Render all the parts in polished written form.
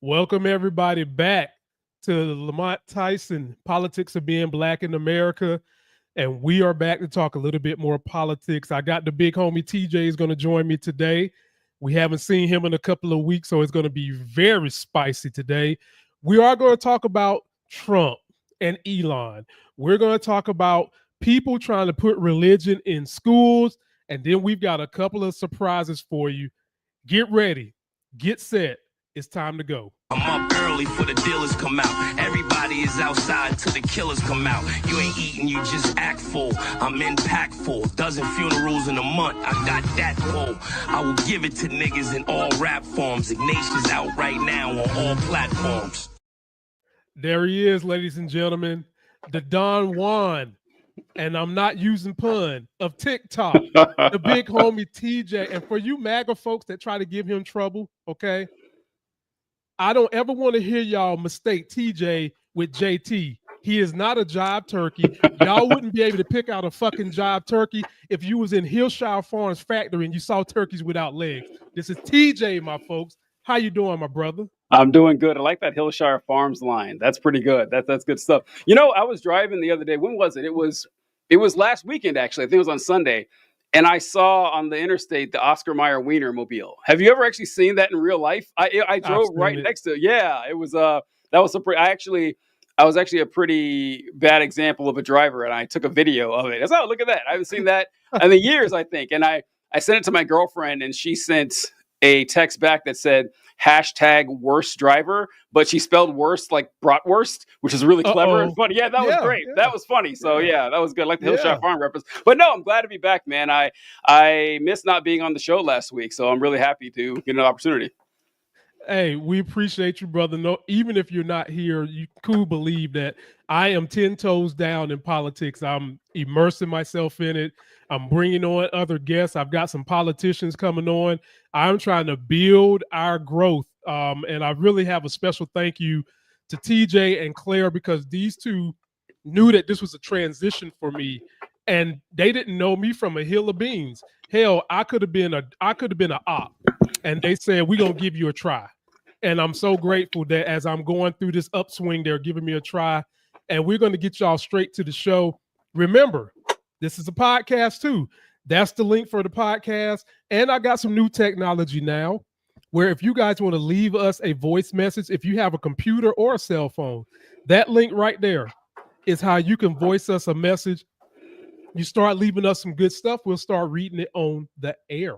Welcome everybody back to the Lamont Tyson Politics of Being Black in America. And we are back to talk a little bit more politics. I got the big homie TJ is going to join me today. We haven't seen him in a couple of weeks, so it's going to be very spicy today. We are going to talk about Trump and Elon. We're going to talk about people trying to put religion in schools. And then we've got a couple of surprises for you. Get ready, get set. It's time to go. I'm up early for the dealers come out. Everybody is outside till the killers come out. You ain't eating, you just act full. I'm impactful. Dozen funerals in a month. I got that pull. I will give it to niggas in all rap forms. Ignatius out right now on all platforms. There he is, ladies and gentlemen. The Don Juan, and I'm not using pun, of TikTok. The big homie TJ. And for you MAGA folks that try to give him trouble, okay? I don't ever want to hear y'all mistake TJ with JT. He is not a jive turkey. Y'all wouldn't be able to pick out a fucking jive turkey if you was in Hillshire Farms factory and you saw turkeys without legs. This is TJ, my folks. How you doing, my brother? I'm doing good. I like that Hillshire Farms line. That's pretty good. That's good stuff. You know, I was driving the other day. When was it? It was last weekend, actually. I think it was on Sunday. And I saw on the interstate the Oscar Mayer Wienermobile. Have you ever actually seen that in real life? I drove right next to it. Yeah, it was that was a pretty. I was actually a pretty bad example of a driver, and I took a video of it. I was, oh, look at that! I haven't seen that in the years, I think. And I sent it to my girlfriend, and she sent a text back that said #worst driver, but she spelled worst like bratwurst, which is really clever and funny. Yeah, that was great. Yeah. That was funny. So yeah, that was good. I like the Hillshire Farm reference. But no, I'm glad to be back, man. I missed not being on the show last week, so I'm really happy to get an opportunity. Hey, we appreciate you, brother. No, even if you're not here, you could believe that I am 10 toes down in politics. I'm immersing myself in it. I'm bringing on other guests. I've got some politicians coming on. I'm trying to build our growth. And I really have a special thank you to TJ and Claire, because these two knew that this was a transition for me. And they didn't know me from a hill of beans. Hell, I could have been an op. And they said, we're going to give you a try. And I'm so grateful that as I'm going through this upswing, they're giving me a try. And we're going to get y'all straight to the show. Remember, this is a podcast too. That's the link for the podcast. And I got some new technology now where if you guys want to leave us a voice message, if you have a computer or a cell phone, that link right there is how you can voice us a message. You start leaving us some good stuff, we'll start reading it on the air.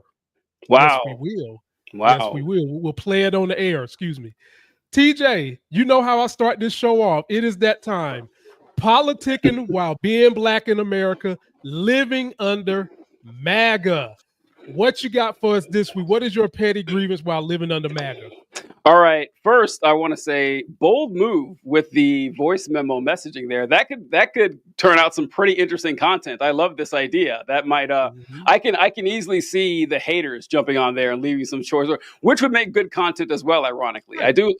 Wow. Yes, we will. Wow. Yes, we will. We'll play it on the air. Excuse me. TJ, you know how I start this show off. It is that time. Politicking while being black in America, living under MAGA. What you got for us this week? What is your petty grievance while living under MAGA? All right. First, I want to say bold move with the voice memo messaging there. That could turn out some pretty interesting content. I love this idea. That might I can easily see the haters jumping on there and leaving some choice, which would make good content as well. Ironically, I do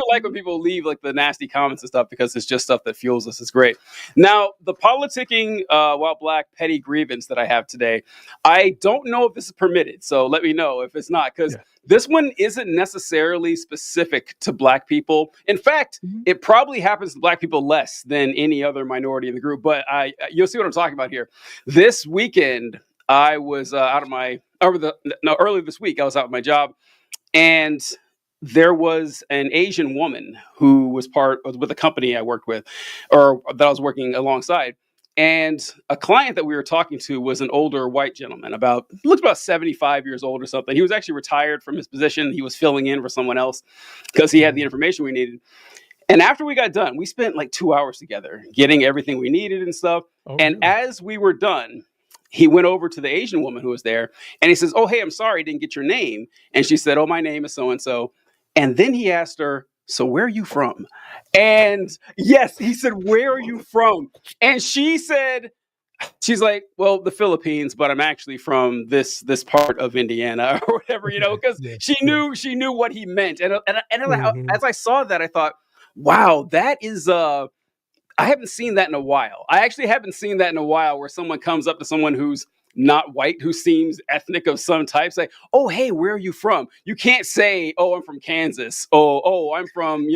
like when people leave like the nasty comments and stuff, because it's just stuff that fuels us. It's great. Now, the politicking while black petty grievance that I have today, I don't know if this is permitted. So let me know if it's not, because this one isn't necessarily specific to black people. In fact, it probably happens to black people less than any other minority in the group. But you'll see what I'm talking about here. This weekend, I was early this week, I was out of my job, and there was an Asian woman who was with a company I worked with, or that I was working alongside. And a client that we were talking to was an older white gentleman, looked about 75 years old or something. He was actually retired from his position. He was filling in for someone else because he had the information we needed. And after we got done, we spent like 2 hours together getting everything we needed and stuff. As we were done, he went over to the Asian woman who was there and he says, "Oh, hey, I'm sorry, I didn't get your name." And she said, "Oh, my name is so-and-so." And then he asked her, "So where are you from?" And yes, he said, "Where are you from?" And she's like, "Well, the Philippines, but I'm actually from this part of Indiana," or whatever, because she knew what he meant. And as I saw that, I thought, wow, that is I haven't seen that in a while. I actually haven't seen that in a while, where someone comes up to someone who's not white who seems ethnic of some type say, oh, hey, where are you from? You can't say, oh, I'm from Kansas. Oh, I'm from,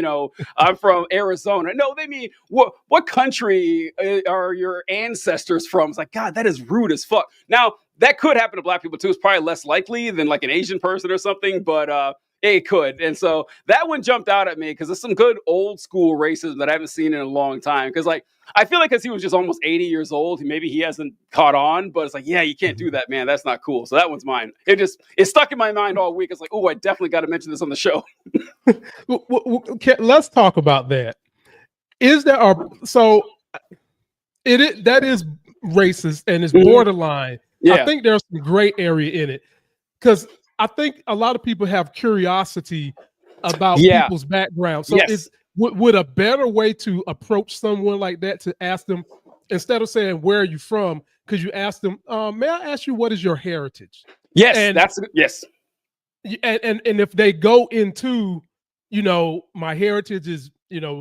I'm from Arizona. No, they mean, what country are your ancestors from? It's like, God, that is rude as fuck. Now, that could happen to black people too. It's probably less likely than like an Asian person or something, but it could. And so that one jumped out at me because there's some good old school racism that I haven't seen in a long time. Because like, I feel like because he was just almost 80 years old, maybe he hasn't caught on, but it's like, yeah, you can't do that, man. That's not cool. So that one's mine. It stuck in my mind all week. It's like, oh, I definitely got to mention this on the show. Let's talk about that. That is racist and it's borderline. Yeah. I think there's some gray area in it because I think a lot of people have curiosity about people's background. So would a better way to approach someone like that to ask them, instead of saying, where are you from? Could you ask them, may I ask you, what is your heritage? Yes, yes. And if they go into, my heritage is,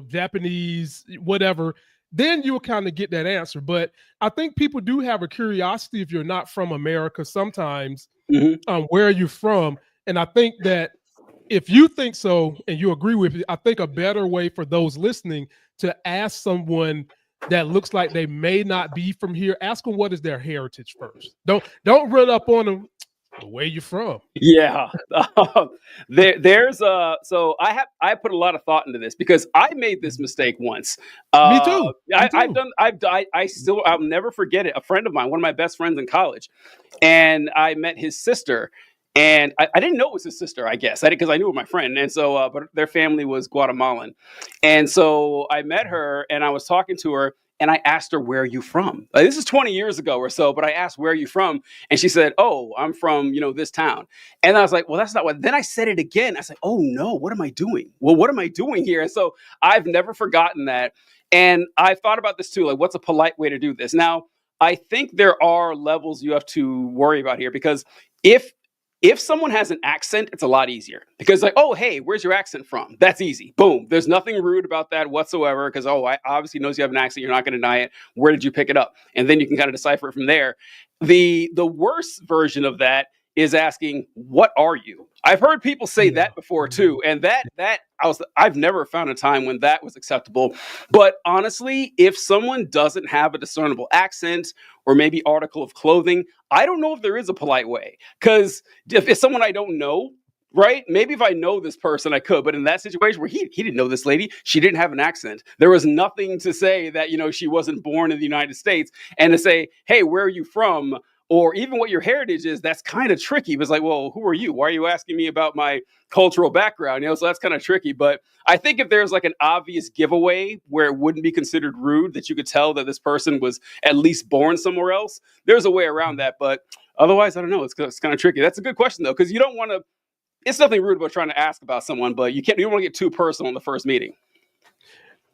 Japanese, whatever, then you'll kind of get that answer. But I think people do have a curiosity if you're not from America sometimes, where are you from? And I think that if you think so and you agree with it, I think a better way for those listening to ask someone that looks like they may not be from here, ask them what is their heritage first. Don't run up on them. Where you from? Yeah, so I put a lot of thought into this because I made this mistake once. Me too. I'll never forget it. A friend of mine, one of my best friends in college, and I met his sister. And I didn't know it was his sister, I guess, because I knew my friend. And so, but their family was Guatemalan. And so I met her and I was talking to her and I asked her, where are you from? This is 20 years ago or so, but I asked, where are you from? And she said, oh, I'm from, this town. And I was like, well, that's not what. Then I said it again. I said, oh, no, what am I doing? Well, what am I doing here? And so I've never forgotten that. And I thought about this too, like, what's a polite way to do this? Now, I think there are levels you have to worry about here because if someone has an accent, it's a lot easier because like, oh, hey, where's your accent from? That's easy. Boom. There's nothing rude about that whatsoever because, I obviously knows you have an accent. You're not going to deny it. Where did you pick it up? And then you can kind of decipher it from there. The worst version of that is asking, what are you? I've heard people say that before too. And I've never found a time when that was acceptable. But honestly, if someone doesn't have a discernible accent or maybe article of clothing, I don't know if there is a polite way. Because if it's someone I don't know, right? Maybe if I know this person, I could. But in that situation where he didn't know this lady, she didn't have an accent. There was nothing to say that, she wasn't born in the United States. And to say, hey, where are you from? Or even what your heritage is, that's kind of tricky. It was like, well, who are you? Why are you asking me about my cultural background? So that's kind of tricky. But I think if there's like an obvious giveaway where it wouldn't be considered rude, that you could tell that this person was at least born somewhere else, there's a way around that. But otherwise, I don't know. It's kind of tricky. That's a good question, though, because you don't want to, it's nothing rude about trying to ask about someone, but you don't want to get too personal in the first meeting.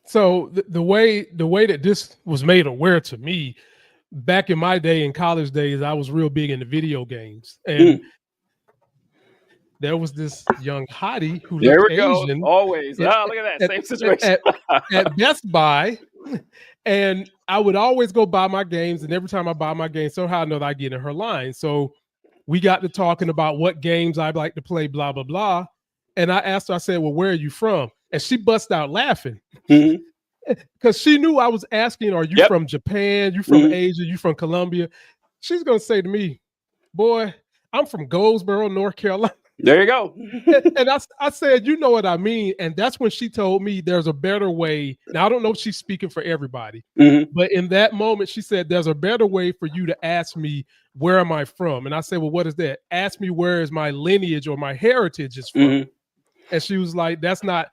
So the way that this was made aware to me, back in my day, in college days, I was real big into video games. And there was this young hottie who looked Asian. Go. Always. Look at that. Same situation. At Best Buy. And I would always go buy my games. And every time I buy my games, somehow I know that I get in her line. So we got to talking about what games I'd like to play, blah, blah, blah. And I asked her, I said, well, where are you from? And she bust out laughing. Because she knew I was asking, are you from Japan? You from Asia? You from Colombia? She's going to say to me, boy, I'm from Goldsboro, North Carolina. There you go. And I said, you know what I mean? And that's when she told me there's a better way. Now, I don't know if she's speaking for everybody, but in that moment, she said, there's a better way for you to ask me, where am I from? And I said, well, what is that? Ask me where is my lineage or my heritage is from. And she was like, that's not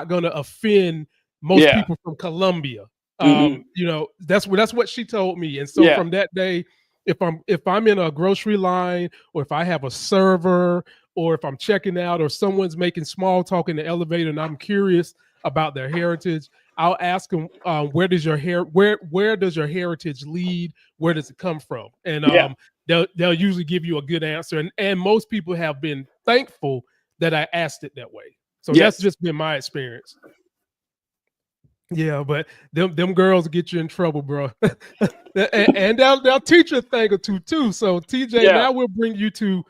going to offend most people from Colombia. That's what she told me. And so from that day, if I'm in a grocery line, or if I have a server, or if I'm checking out, or someone's making small talk in the elevator and I'm curious about their heritage, I'll ask them, where does your heritage lead? Where does it come from? And they'll usually give you a good answer. And most people have been thankful that I asked it that way. So that's just been my experience. Yeah, but them girls get you in trouble, bro. and they'll teach you a thing or two too. So TJ, Yeah. now we'll bring you to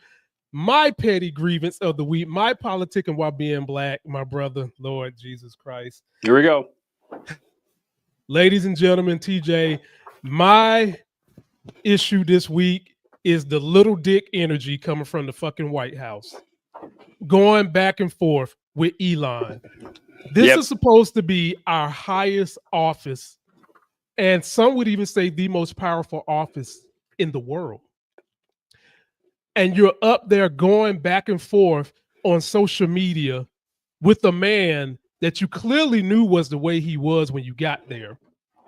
my petty grievance of the week, my politicking while being black, my brother, Lord Jesus Christ. Here we go. Ladies and gentlemen, TJ, my issue this week is the little dick energy coming from the fucking White House. Going back and forth with Elon. This Yep. is supposed to be our highest office, and some would even say the most powerful office in the world. And you're up there going back and forth on social media with a man that you clearly knew was the way he was when you got there.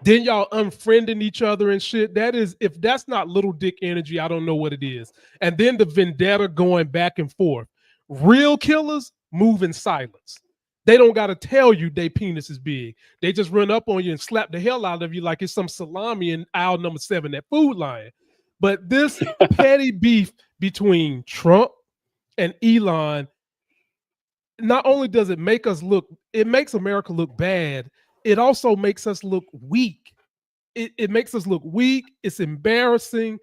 Then y'all unfriending each other and shit. That is, if that's not little dick energy, I don't know what it is. And then the vendetta going back and forth. Real killers move in silence. They don't got to tell you their penis is big. They just run up on you and slap the hell out of you like it's some salami in aisle number 7 at Food Lion. But this petty beef between Trump and Elon, not only does it make us look, it makes America look bad, it also makes us look weak. It makes us look weak. It's embarrassing.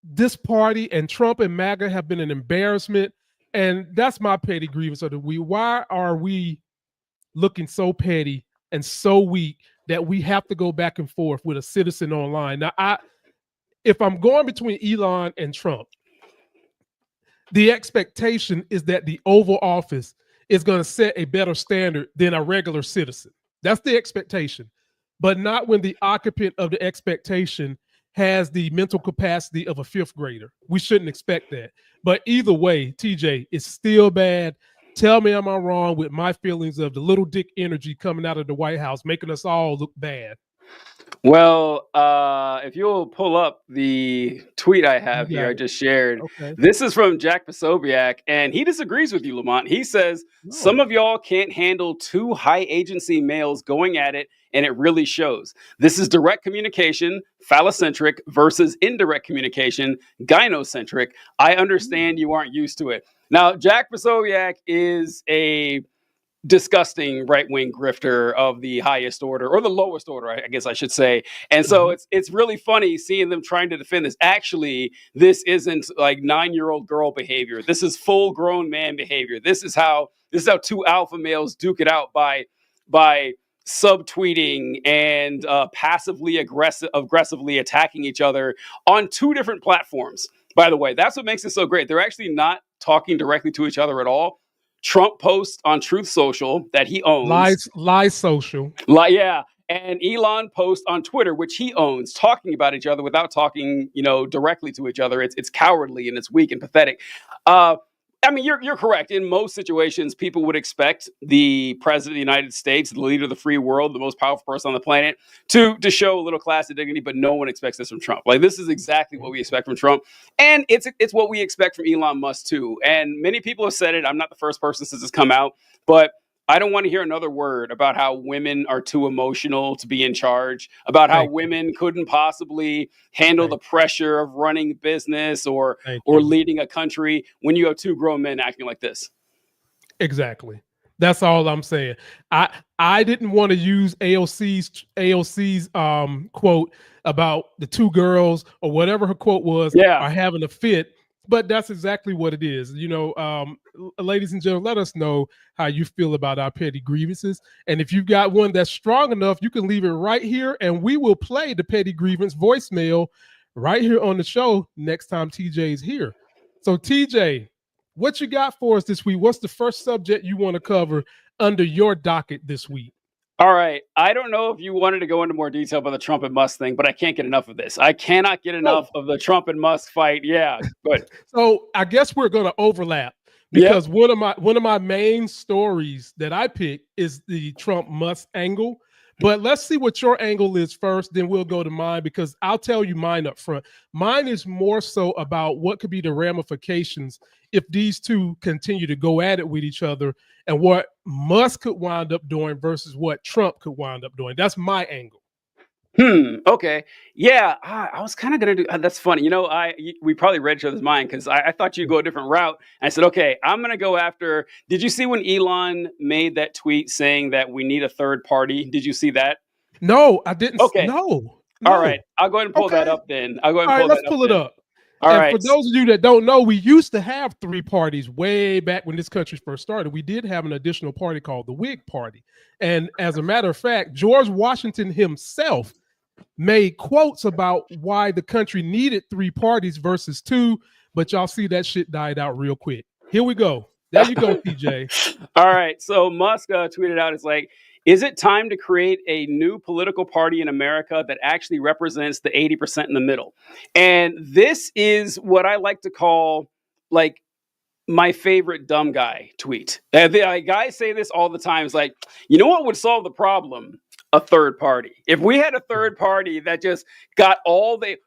This party and Trump and MAGA have been an embarrassment. And that's my petty grievance of the week. Why are we looking so petty and so weak that we have to go back and forth with a citizen online? Now, if I'm going between Elon and Trump, the expectation is that the Oval Office is going to set a better standard than a regular citizen. That's the expectation, but not when the occupant of the expectation has the mental capacity of a 5th grader. We shouldn't expect that. But either way, TJ, it's still bad. Tell me, am I wrong with my feelings of the little dick energy coming out of the White House, making us all look bad? Well, if you'll pull up the tweet I have here, I just shared. Okay. This is from Jack Posobiec, and he disagrees with you, Lamont. He says, some of y'all can't handle 2 high agency males going at it, and it really shows. This is direct communication, phallocentric, versus indirect communication, gynocentric. I understand you aren't used to it. Now, Jack Posobiec is a disgusting right-wing grifter of the highest order, or the lowest order, I guess I should say. And so it's really funny seeing them trying to defend this. Actually, this isn't like 9-year-old girl behavior. This is full-grown man behavior. This is how 2 alpha males duke it out by subtweeting and passively aggressively attacking each other on 2 different platforms. By the way, that's what makes it so great. They're actually not talking directly to each other at all. Trump posts on Truth Social that he owns. Lies social. Yeah. And Elon posts on Twitter, which he owns, talking about each other without talking, directly to each other. It's cowardly and it's weak and pathetic. I mean, you're correct. In most situations, people would expect the president of the United States, the leader of the free world, the most powerful person on the planet, to show a little class and dignity, but no one expects this from Trump. Like, this is exactly what we expect from Trump. And it's what we expect from Elon Musk, too. And many people have said it. I'm not the first person since it's come out, but I don't want to hear another word about how women are too emotional to be in charge, about how women couldn't possibly handle the pressure of running business or leading a country when you have 2 grown men acting like this. Exactly. That's all I'm saying. I didn't want to use AOC's quote about the 2 girls or whatever her quote was are having a fit. But that's exactly what it is. Ladies and gentlemen, let us know how you feel about our petty grievances. And if you've got one that's strong enough, you can leave it right here and we will play the petty grievance voicemail right here on the show next time TJ is here. So TJ, what you got for us this week? What's the first subject you want to cover under your docket this week? All right. I don't know if you wanted to go into more detail about the Trump and Musk thing, but I can't get enough of this. I cannot get enough of the Trump and Musk fight. Yeah, good. So I guess we're going to overlap because one of my main stories that I picked is the Trump Musk angle. But let's see what your angle is first, then we'll go to mine because I'll tell you mine up front. Mine is more so about what could be the ramifications if these 2 continue to go at it with each other and what Musk could wind up doing versus what Trump could wind up doing. That's my angle. Okay. Yeah. I was kind of gonna do. That's funny. We probably read each other's mind because I thought you'd go a different route. And I said, okay, I'm gonna go after. Did you see when Elon made that tweet saying that we need a third party? Did you see that? No, I didn't. Okay. No. All right. I'll go ahead and pull that Okay. up then. I'll go ahead and All right, pull let's that up pull it then. up. All and right. for those of you that don't know, we used to have 3 parties way back when this country first started. We did have an additional party called the Whig Party. And as a matter of fact, George Washington himself made quotes about why the country needed 3 parties versus 2, but y'all see that shit died out real quick. Here we go. There you go, TJ. All right. So Musk tweeted out, it's like, is it time to create a new political party in America that actually represents the 80% in the middle? And this is what I like to call like my favorite dumb guy tweet. Guys say this all the time. It's like, you know what would solve the problem? A third party. If we had a third party that just got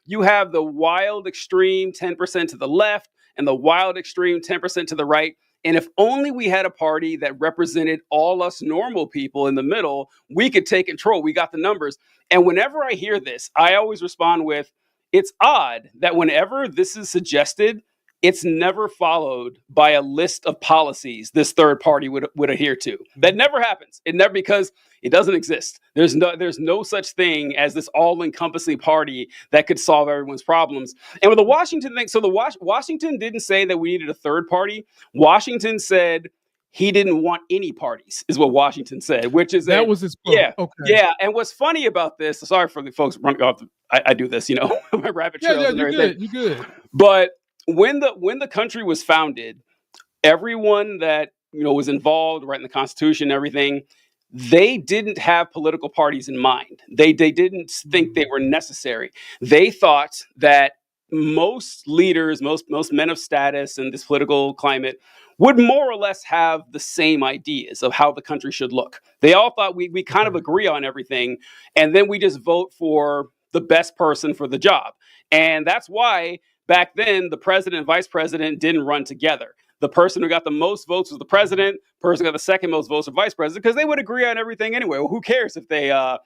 you have the wild extreme 10% to the left and the wild extreme 10% to the right. And if only we had a party that represented all us normal people in the middle, we could take control. We got the numbers. And whenever I hear this, I always respond with, it's odd that whenever this is suggested, it's never followed by a list of policies this third party would adhere to. That never happens. It never, because it doesn't exist. There's no such thing as this all-encompassing party that could solve everyone's problems. And with the Washington thing, so Washington didn't say that we needed a third party. Washington said he didn't want any parties, is what Washington said, which is that was his quote. Yeah. Okay. Yeah. And what's funny about this, sorry for the folks running off, I do this, my rabbit trails and everything. You good. But when the country was founded, everyone that was involved, writing the Constitution and everything, they didn't have political parties in mind. They didn't think they were necessary. They thought that most leaders, most men of status in this political climate would more or less have the same ideas of how the country should look. They all thought we kind of agree on everything, and then we just vote for the best person for the job. And that's why back then, the president and vice president didn't run together. The person who got the most votes was the president. The person who got the second most votes was vice president, because they would agree on everything anyway. Well, who cares if they're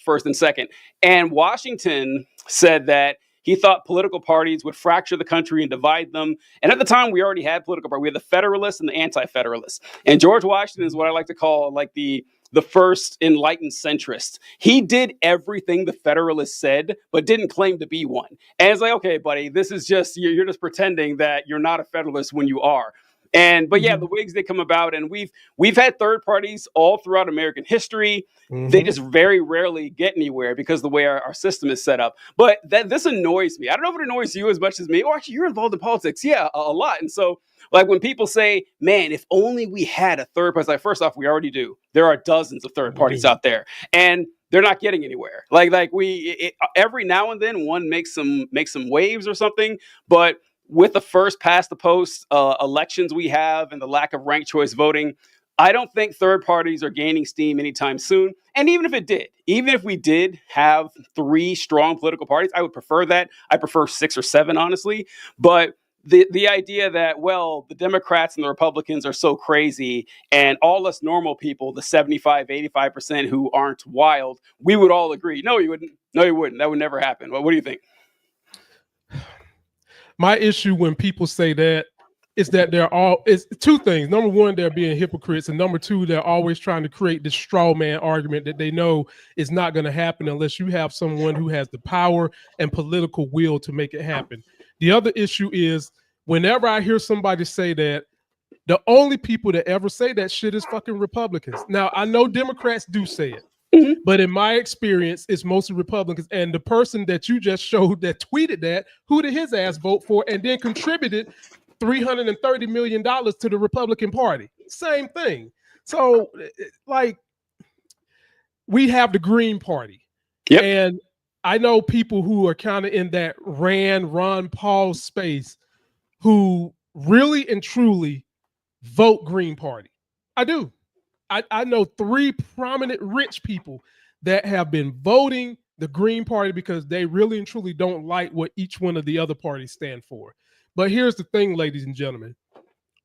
first and second? And Washington said that he thought political parties would fracture the country and divide them. And at the time, we already had political parties. We had the Federalists and the Anti-Federalists. And George Washington is what I like to call like the first enlightened centrist. He did everything the Federalists said, but didn't claim to be one. And it's like, okay, buddy, this is just, you're just pretending that you're not a Federalist when you are. But yeah, the Whigs, they come about, and we've had third parties all throughout American history. They just very rarely get anywhere because of the way our system is set up. But this annoys me. I don't know if it annoys you as much as me. Oh, actually, you're involved in politics. Yeah, a lot. And so, like, when people say, man, if only we had a third party, like, first off, we already do. There are dozens of third parties out there, and they're not getting anywhere. Every now and then one makes some waves or something, but with the first past the post elections we have and the lack of ranked choice voting, I don't think third parties are gaining steam anytime soon. And even if we did have 3 strong political parties, I would prefer that. I prefer 6 or 7, honestly. But the idea that, well, the Democrats and the Republicans are so crazy, and all us normal people, the 75, 85% who aren't wild, we would all agree. No, you wouldn't. No, you wouldn't. That would never happen. Well, what do you think? My issue when people say that is that it's 2 things. Number 1, they're being hypocrites. And number 2, they're always trying to create this straw man argument that they know is not going to happen unless you have someone who has the power and political will to make it happen. The other issue is whenever I hear somebody say that, the only people that ever say that shit is fucking Republicans. Now, I know Democrats do say it. But in my experience, it's mostly Republicans. And the person that you just showed that tweeted that, who did his ass vote for and then contributed $330 million to the Republican Party? Same thing. So, like, we have the Green Party. Yep. And I know people who are kind of in that Ron Paul space who really and truly vote Green Party. I do. I know 3 prominent rich people that have been voting the Green Party because they really and truly don't like what each one of the other parties stand for. But here's the thing, ladies and gentlemen.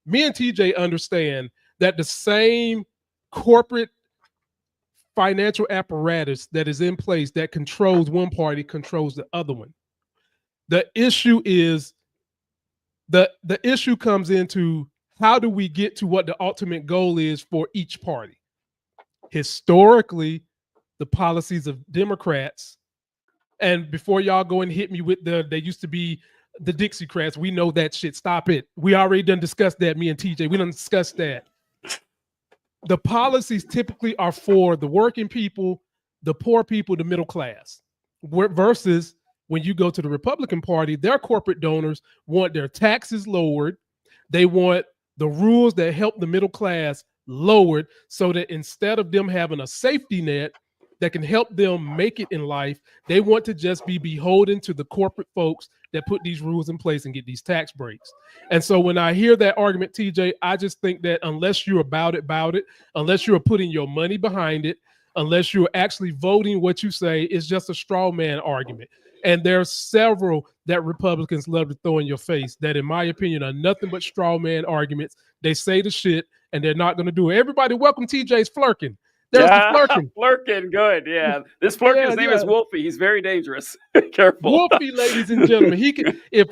Me and TJ understand that the same corporate financial apparatus that is in place that controls one party, controls the other one. The issue is the issue comes into how do we get to what the ultimate goal is for each party? Historically, the policies of Democrats, and before y'all go and hit me with they used to be the Dixiecrats, we know that shit. Stop it. We already done discussed that, me and TJ. We done discussed that. The policies typically are for the working people, the poor people, the middle class, versus when you go to the Republican Party, their corporate donors want their taxes lowered. They want the rules that help the middle class lowered so that instead of them having a safety net that can help them make it in life, they want to just be beholden to the corporate folks that put these rules in place and get these tax breaks. And so when I hear that argument, TJ, I just think that unless you're about it, unless you're putting your money behind it, unless you're actually voting what you say, it's just a straw man argument. And there's several that Republicans love to throw in your face that, in my opinion, are nothing but straw man arguments. They say the shit and they're not going to do it. Everybody, welcome TJs Flurkin. There's the Flurkin. Flurkin, good, yeah. This Flurkin's name is Wolfie. He's very dangerous. Careful. Wolfie, ladies and gentlemen. He can, if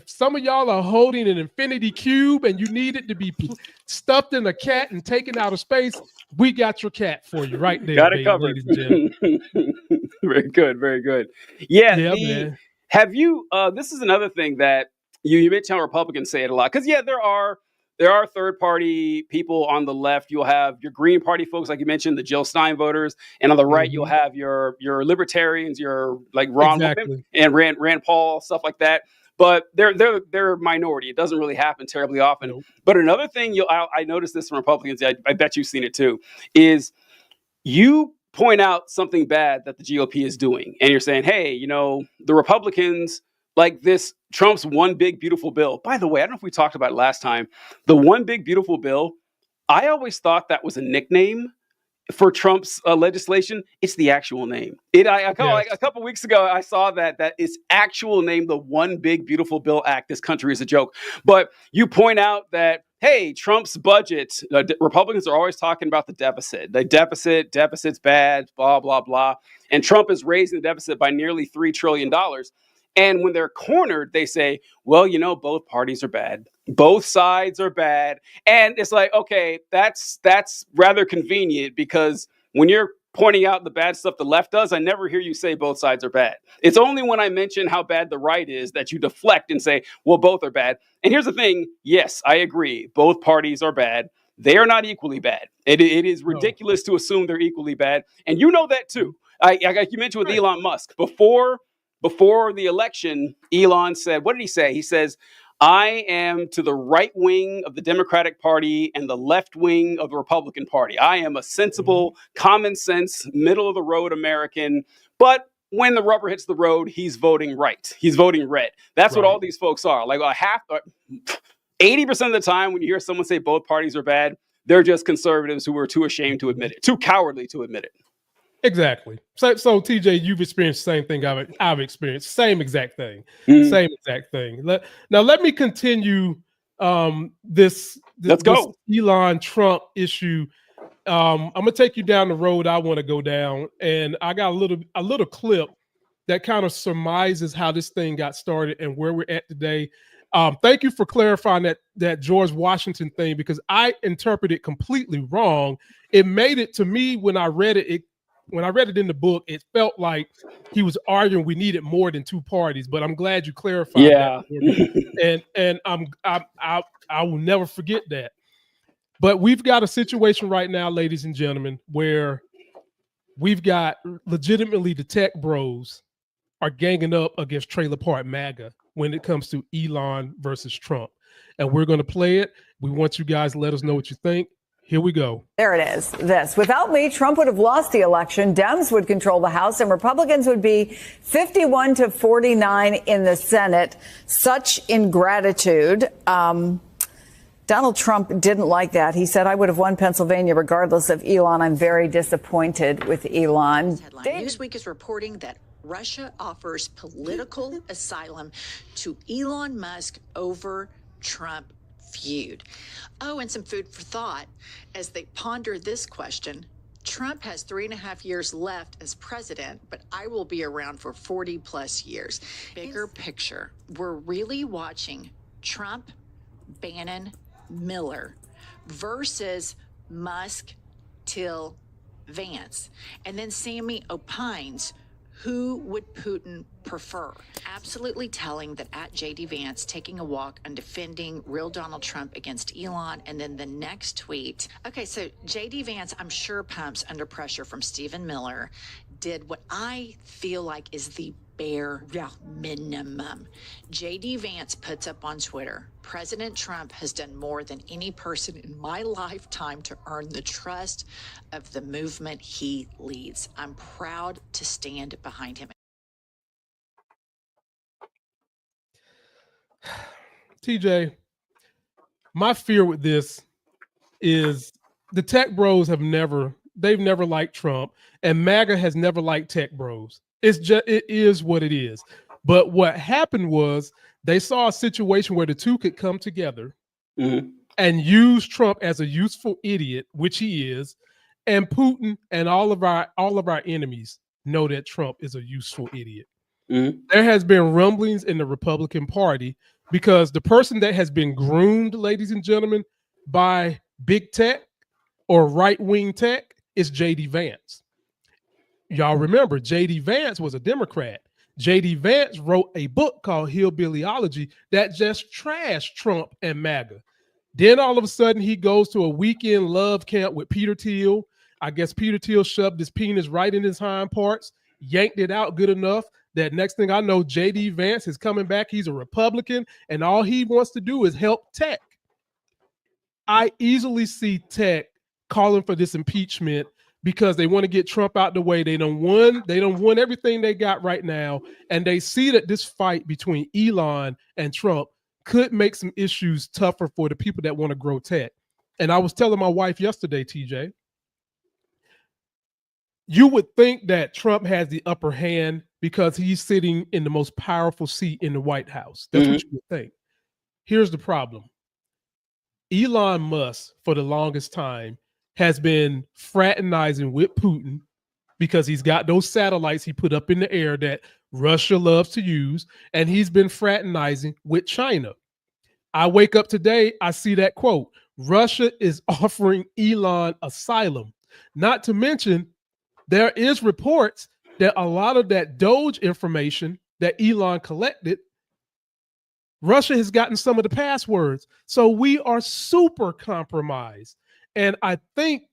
some of y'all are holding an infinity cube and you need it to be stuffed in a cat and taken out of space, we got your cat for you right there. Got it covered. Ladies and gentlemen. Very good, very good. Yeah, man. Have you? This is another thing that you mentioned how Republicans say it a lot, because there are third-party people on the left. You'll have your Green Party folks, like you mentioned, the Jill Stein voters, and on the right, you'll have your libertarians, your like Ron and Rand Paul, stuff like that. But they're a minority. It doesn't really happen terribly often. Nope. But another thing I noticed this from Republicans, I bet you've seen it too, is you point out something bad that the GOP is doing, and you're saying, hey, the Republicans, like this Trump's one big beautiful bill. By the way, I don't know if we talked about it last time. The one big beautiful bill, I always thought that was a nickname for Trump's legislation. It's the actual name. Like a couple weeks ago, I saw that its actual name, the One Big Beautiful Bill Act. This country is a joke. But you point out that, hey, Trump's budget, Republicans are always talking about the deficit. The deficit's bad, blah, blah, blah. And Trump is raising the deficit by nearly $3 trillion. And when they're cornered, they say, well, both parties are bad. Both sides are bad. And it's like, okay, that's rather convenient, because when you're pointing out the bad stuff the left does, I never hear you say both sides are bad. It's only when I mention how bad the right is that you deflect and say, well, both are bad. And here's the thing. Yes, I agree. Both parties are bad. They are not equally bad. It is ridiculous to assume they're equally bad. And you know that too. Like you mentioned with Elon Musk. Before the election, Elon said, what did he say? He says, I am to the right wing of the Democratic Party and the left wing of the Republican Party. I am a sensible, common sense, middle of the road American. But when the rubber hits the road, he's voting right. He's voting red. That's what all these folks are. Like 80% of the time when you hear someone say both parties are bad, they're just conservatives who are too ashamed to admit it, too cowardly to admit it. Exactly. So TJ, you've experienced the same thing I've experienced. Same exact thing. Same exact thing. Now let me continue this Elon Trump issue. I'm gonna take you down the road I want to go down, and I got a little clip that kind of surmises how this thing got started and where we're at today. Thank you for clarifying that George Washington thing, because I interpreted it completely wrong. It made it to me when I read it. When I read it in the book, it felt like he was arguing we needed more than two parties. But I'm glad you clarified that. And I will never forget that. But we've got a situation right now, ladies and gentlemen, where we've got legitimately the tech bros are ganging up against Trailer Park MAGA when it comes to Elon versus Trump. And we're going to play it. We want you guys to let us know what you think. Here we go. There it is. This. Without me, Trump would have lost the election. Dems would control the House and Republicans would be 51-49 in the Senate. Such ingratitude. Donald Trump didn't like that. He said, I would have won Pennsylvania regardless of Elon. I'm very disappointed with Elon. Newsweek is reporting that Russia offers political asylum to Elon Musk over Trump feud. Oh, and some food for thought as they ponder this question. Trump has 3.5 years left as president, but I will be around for 40 plus years. Bigger picture, we're really watching Trump, Bannon, Miller versus Musk, Till, Vance. And then Sammy opines, who would Putin prefer? Absolutely telling that at JD Vance taking a walk and defending real Donald Trump against Elon. And then the next tweet. Okay, so JD Vance, I'm sure pumps under pressure from Stephen Miller, did what I feel like is the bare minimum. JD Vance puts up on Twitter, President Trump has done more than any person in my lifetime to earn the trust of the movement he leads. I'm proud to stand behind him. TJ, my fear with this is the tech bros they've never liked Trump, and MAGA has never liked tech bros. It is what it is. But what happened was they saw a situation where the two could come together and use Trump as a useful idiot, which he is, and Putin and all of our enemies know that Trump is a useful idiot. There has been rumblings in the Republican Party because the person that has been groomed, ladies and gentlemen, by big tech or right-wing tech is JD Vance. Y'all remember, JD Vance was a Democrat. JD Vance wrote a book called Hillbillyology that just trashed Trump and MAGA. Then all of a sudden he goes to a weekend love camp with Peter Thiel. I guess Peter Thiel shoved his penis right in his hind parts, yanked it out good enough that next thing I know, JD Vance is coming back. He's a Republican, and all he wants to do is help tech. I easily see tech calling for this impeachment because they want to get Trump out the way. They don't want everything they got right now, and they see that this fight between Elon and Trump could make some issues tougher for the people that want to grow tech. And I was telling my wife yesterday, TJ, you would think that Trump has the upper hand because he's sitting in the most powerful seat in the White House. That's what you would think. Here's the problem. Elon Musk, for the longest time, has been fraternizing with Putin because he's got those satellites he put up in the air that Russia loves to use, and he's been fraternizing with China. I wake up today, I see that quote, Russia is offering Elon asylum. Not to mention, there is reports that a lot of that Doge information that Elon collected, Russia has gotten some of the passwords. So we are super compromised. And I think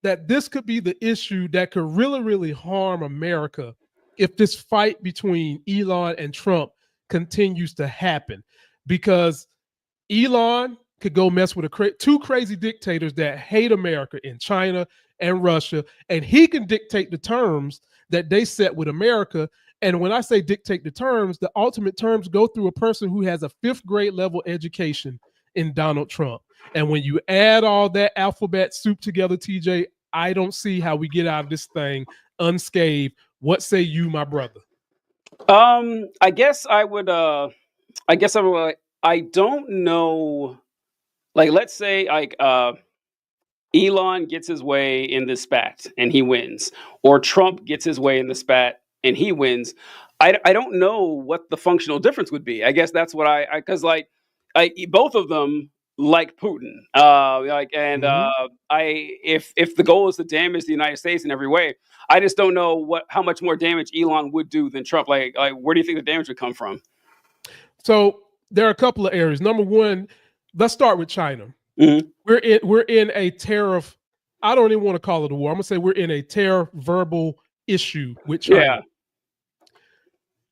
that this could be the issue that could really, really harm America if this fight between Elon and Trump continues to happen. Because Elon could go mess with two crazy dictators that hate America in China and Russia, and he can dictate the terms that they set with America. And when I say dictate the terms, the ultimate terms go through a person who has a 5th grade level education in Donald Trump. And when you add all that alphabet soup together, TJ, I don't see how we get out of this thing unscathed. What say you, my brother? I guess I would I don't know. Like, let's say Elon gets his way in this spat and he wins, or Trump gets his way in the spat and he wins. I don't know what the functional difference would be. I guess that's what because both of them like Putin. If the goal is to damage the United States in every way, I just don't know how much more damage Elon would do than Trump. Like where do you think the damage would come from? So there are a couple of areas. Number one, let's start with China. We're in a tariff. I don't even want to call it a war. I'm gonna say we're in a tariff verbal issue with China.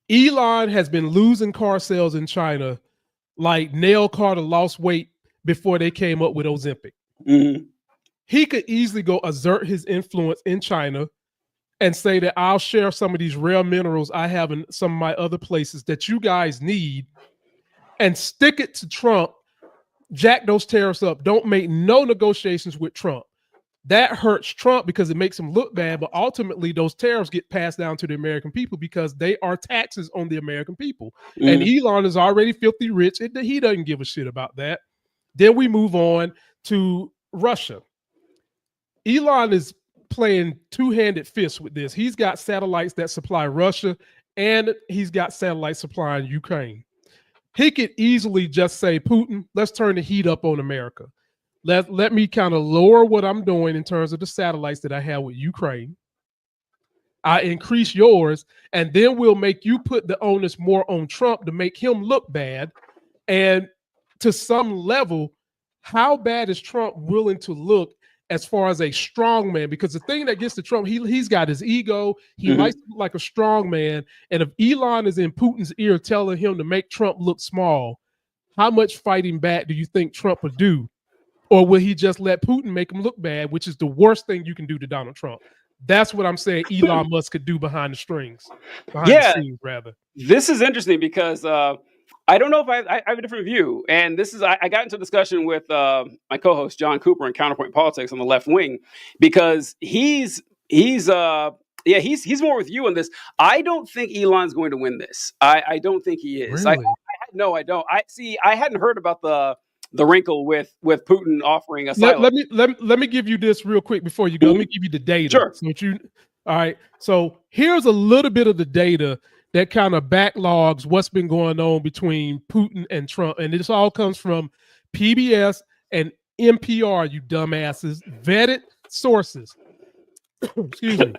Yeah. Elon has been losing car sales in China like Nail Carter lost weight before they came up with Ozempic. He could easily go assert his influence in China and say that I'll share some of these rare minerals I have in some of my other places that you guys need, and stick it to Trump, jack those tariffs up. Don't make no negotiations with Trump. That hurts Trump because it makes him look bad, but ultimately those tariffs get passed down to the American people because they are taxes on the American people. And Elon is already filthy rich. He doesn't give a shit about that. Then we move on to Russia. Elon is playing two-handed fists with this. He's got satellites that supply Russia, and he's got satellites supplying Ukraine. He could easily just say, Putin, let's turn the heat up on America. Let me kind of lower what I'm doing in terms of the satellites that I have with Ukraine. I increase yours, and then we'll make you put the onus more on Trump to make him look bad. And to some level, how bad is Trump willing to look as far as a strong man? Because the thing that gets to Trump, he's got his ego. He likes to look like a strong man. And if Elon is in Putin's ear telling him to make Trump look small, how much fighting back do you think Trump would do? Or will he just let Putin make him look bad, which is the worst thing you can do to Donald Trump? That's what I'm saying Elon Musk could do behind the scenes, rather. This is interesting because I don't know if I have a different view. And this is, I got into a discussion with my co-host, John Cooper, in Counterpoint Politics on the left wing, because he's more with you on this. I don't think Elon's going to win this. I don't think he is. Really? No, I don't. I hadn't heard about the wrinkle with Putin offering asylum. Let me give you this real quick before you go. Let me give you the data. Sure. All right. So here's a little bit of the data that kind of backlogs what's been going on between Putin and Trump. And this all comes from PBS and NPR, you dumbasses, vetted sources. Excuse me.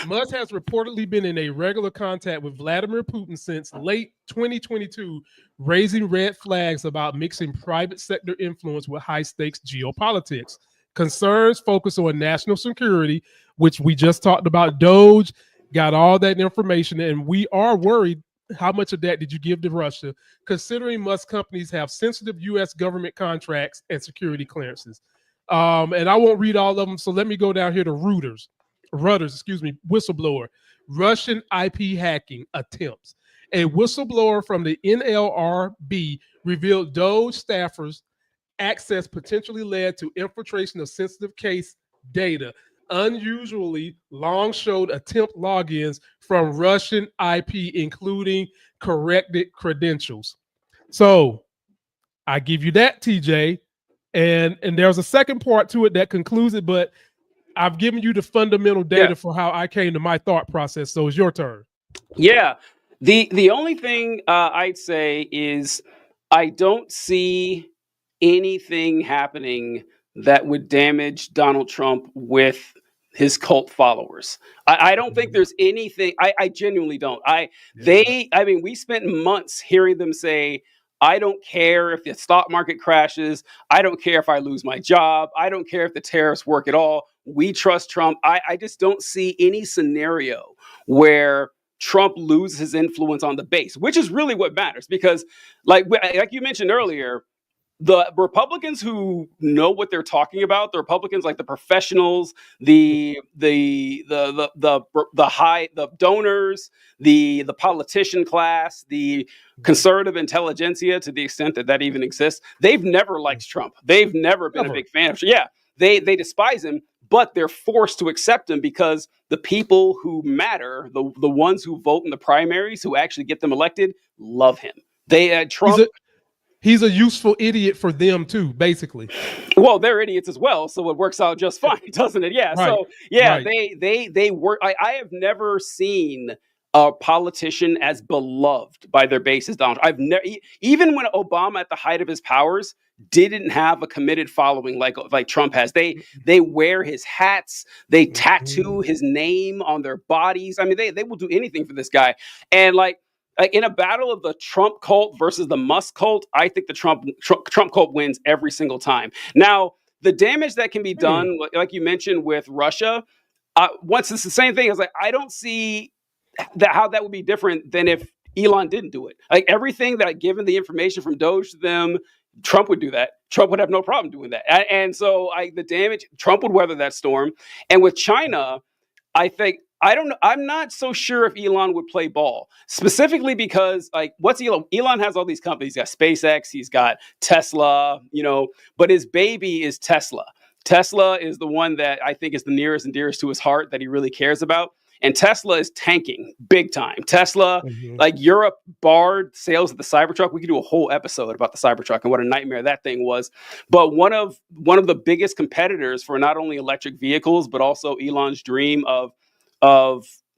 Musk has reportedly been in a regular contact with Vladimir Putin since late 2022, raising red flags about mixing private sector influence with high-stakes geopolitics. Concerns focus on national security, which we just talked about. Doge got all that information, and we are worried how much of that did you give to Russia, considering Musk companies have sensitive U.S. government contracts and security clearances. And I won't read all of them, so let me go down here to Reuters, whistleblower, Russian IP hacking attempts. A whistleblower from the NLRB revealed Doge staffers' access potentially led to infiltration of sensitive case data. Unusually long showed attempt logins from Russian IP, including corrected credentials. So I give you that, TJ. And there's a second part to it that concludes it, but I've given you the fundamental data for how I came to my thought process. So it's your turn. Yeah. The only thing I'd say is I don't see anything happening that would damage Donald Trump with his cult followers. I don't think there's anything. I genuinely don't. We spent months hearing them say, I don't care if the stock market crashes. I don't care if I lose my job. I don't care if the tariffs work at all. We trust Trump. I just don't see any scenario where Trump loses his influence on the base, which is really what matters. Because like you mentioned earlier, the Republicans who know what they're talking about, the Republicans like the professionals, the donors, the politician class, the conservative intelligentsia, to the extent that even exists, they've never liked Trump. They've never been a big fan of. Yeah, they despise him, but they're forced to accept him because the people who matter, the ones who vote in the primaries, who actually get them elected, love him. Trump. He's a useful idiot for them too, basically. Well, they're idiots as well, so it works out just fine, doesn't it? Yeah. Right. So yeah, right. They work. I have never seen a politician as beloved by their base as Donald. I've never, even when Obama at the height of his powers didn't have a committed following like Trump has. They wear his hats, they tattoo his name on their bodies. I mean, they will do anything for this guy. And like in a battle of the Trump cult versus the Musk cult, I think the Trump cult wins every single time. Now, the damage that can be done, like you mentioned with Russia, once it's the same thing. I was like, I don't see how that would be different than if Elon didn't do it. Like everything that given the information from Doge to them, Trump would do that. Trump would have no problem doing that. And so the damage, Trump would weather that storm. And with China, I think, I don't know. I'm not so sure if Elon would play ball, specifically because what's Elon? Elon has all these companies. He's got SpaceX, he's got Tesla, but his baby is Tesla. Tesla is the one that I think is the nearest and dearest to his heart that he really cares about. and Tesla is tanking big time. Tesla, Mhm. like Europe, barred sales of the Cybertruck. We could do a whole episode about the Cybertruck and what a nightmare that thing was. But one of the biggest competitors for not only electric vehicles but also Elon's dream of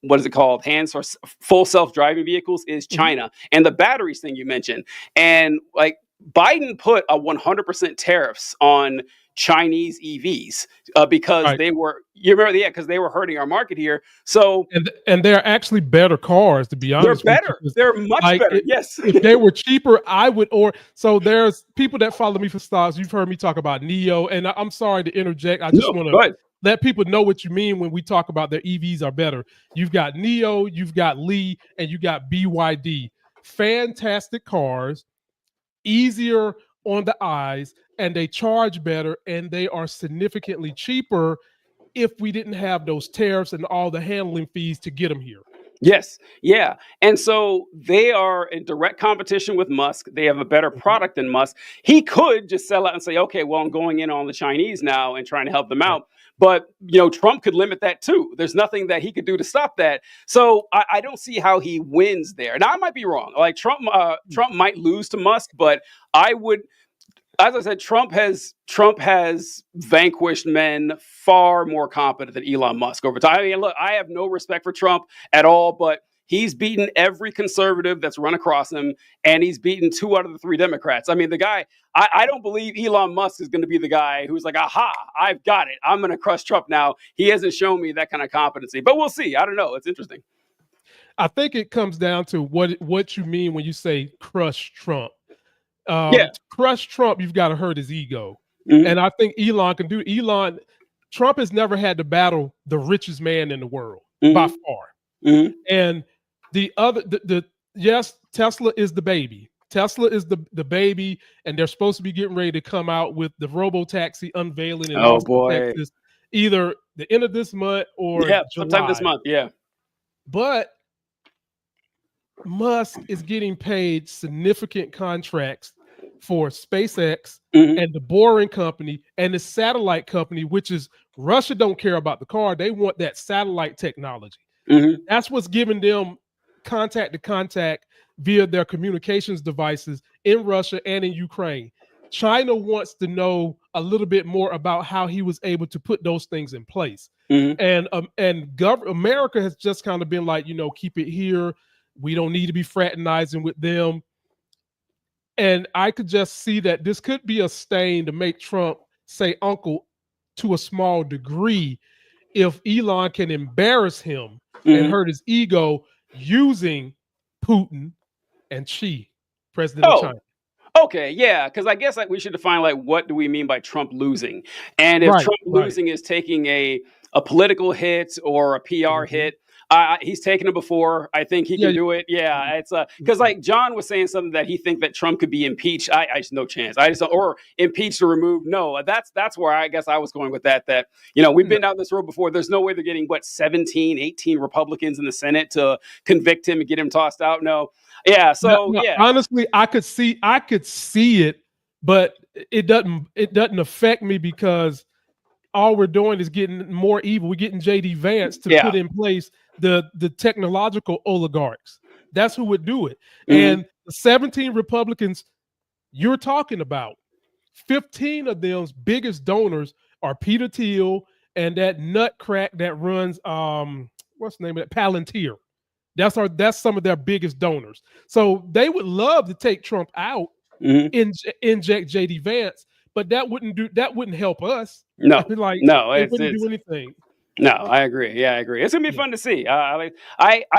what is it called? Hands or full self-driving vehicles is China. And the batteries thing you mentioned. And like Biden put a 100% tariffs on Chinese EVs because Right. they were, you remember, because they were hurting our market here. So And they're actually better cars, to be they're honest with you. better. 'Cause, They're much like, better. Yes. if they were cheaper, I would. Or so there's people that follow me for stocks. You've heard me talk about Neo, and I'm sorry to interject. I just No, want go to ahead. let people know what you mean when we talk about their EVs are better. You've got Neo, you've got Lee, and you got BYD. Fantastic cars, easier on the eyes, and they charge better, and they are significantly cheaper if we didn't have those tariffs and all the handling fees to get them here. Yes. Yeah. And so they are in direct competition with Musk. They have a better product than Musk. He could just sell out and say, okay, well, I'm going in on the Chinese now and trying to help them out. But, Trump could limit that too. There's nothing that he could do to stop that. So I don't see how he wins there. Now, I might be wrong. Like Trump might lose to Musk, but I would, as I said, Trump has vanquished men far more competent than Elon Musk over time. I mean, look, I have no respect for Trump at all, but he's beaten every conservative that's run across him, and he's beaten 2 out of the 3 Democrats. I mean, the guy, I don't believe Elon Musk is going to be the guy who's like, aha, I've got it. I'm going to crush Trump now. He hasn't shown me that kind of competency, but we'll see. I don't know. It's interesting. I think it comes down to what you mean when you say crush Trump. Yeah. To crush Trump, you've got to hurt his ego. Mhm. And I think Trump has never had to battle the richest man in the world by far. Mhm. And yes, Tesla is the baby. Tesla is the baby, and they're supposed to be getting ready to come out with the robo-taxi unveiling in Oh, Austin, boy. Texas, either the end of this month or Yeah, July. sometime this month. Yeah. But Musk is getting paid significant contracts for SpaceX Mhm. and the Boring Company and the satellite company, which is Russia don't care about the car. They want that satellite technology. Mhm. That's what's giving them contact to contact via their communications devices in Russia and in Ukraine. China wants to know a little bit more about how he was able to put those things in place. Mhm. And America has just kind of been like, keep it here. We don't need to be fraternizing with them. And I could just see that this could be a stain to make Trump say uncle to a small degree if Elon can embarrass him and Mhm. hurt his ego using Putin and Xi, president of Oh, China. okay, yeah, because I guess we should define what do we mean by Trump losing, and if Right, Trump right. losing is taking a political hit or a PR Mhm. hit, he's taken it before. I think he Yeah, can do it. Yeah, it's because like John was saying something that he think that Trump could be impeached. I just no chance. I just or impeached or removed. No, that's where I guess I was going with that. That we've been down this road before. There's no way they're getting 17, 18 Republicans in the Senate to convict him and get him tossed out. No. Yeah. So No, yeah. honestly, I could see it, but it doesn't affect me because all we're doing is getting more evil. We're getting JD Vance to put in place the technological oligarchs. That's who would do it. Mhm. And the 17 Republicans you're talking about, 15 of them's biggest donors are Peter Thiel and that nut crack that runs what's the name of that? Palantir. That's some of their biggest donors. So they would love to take Trump out, Mhm. inject JD Vance, but that wouldn't help us. No, Like no, it wouldn't it's do anything. no. I agree. Yeah, I agree. It's gonna be Yeah. fun to see. I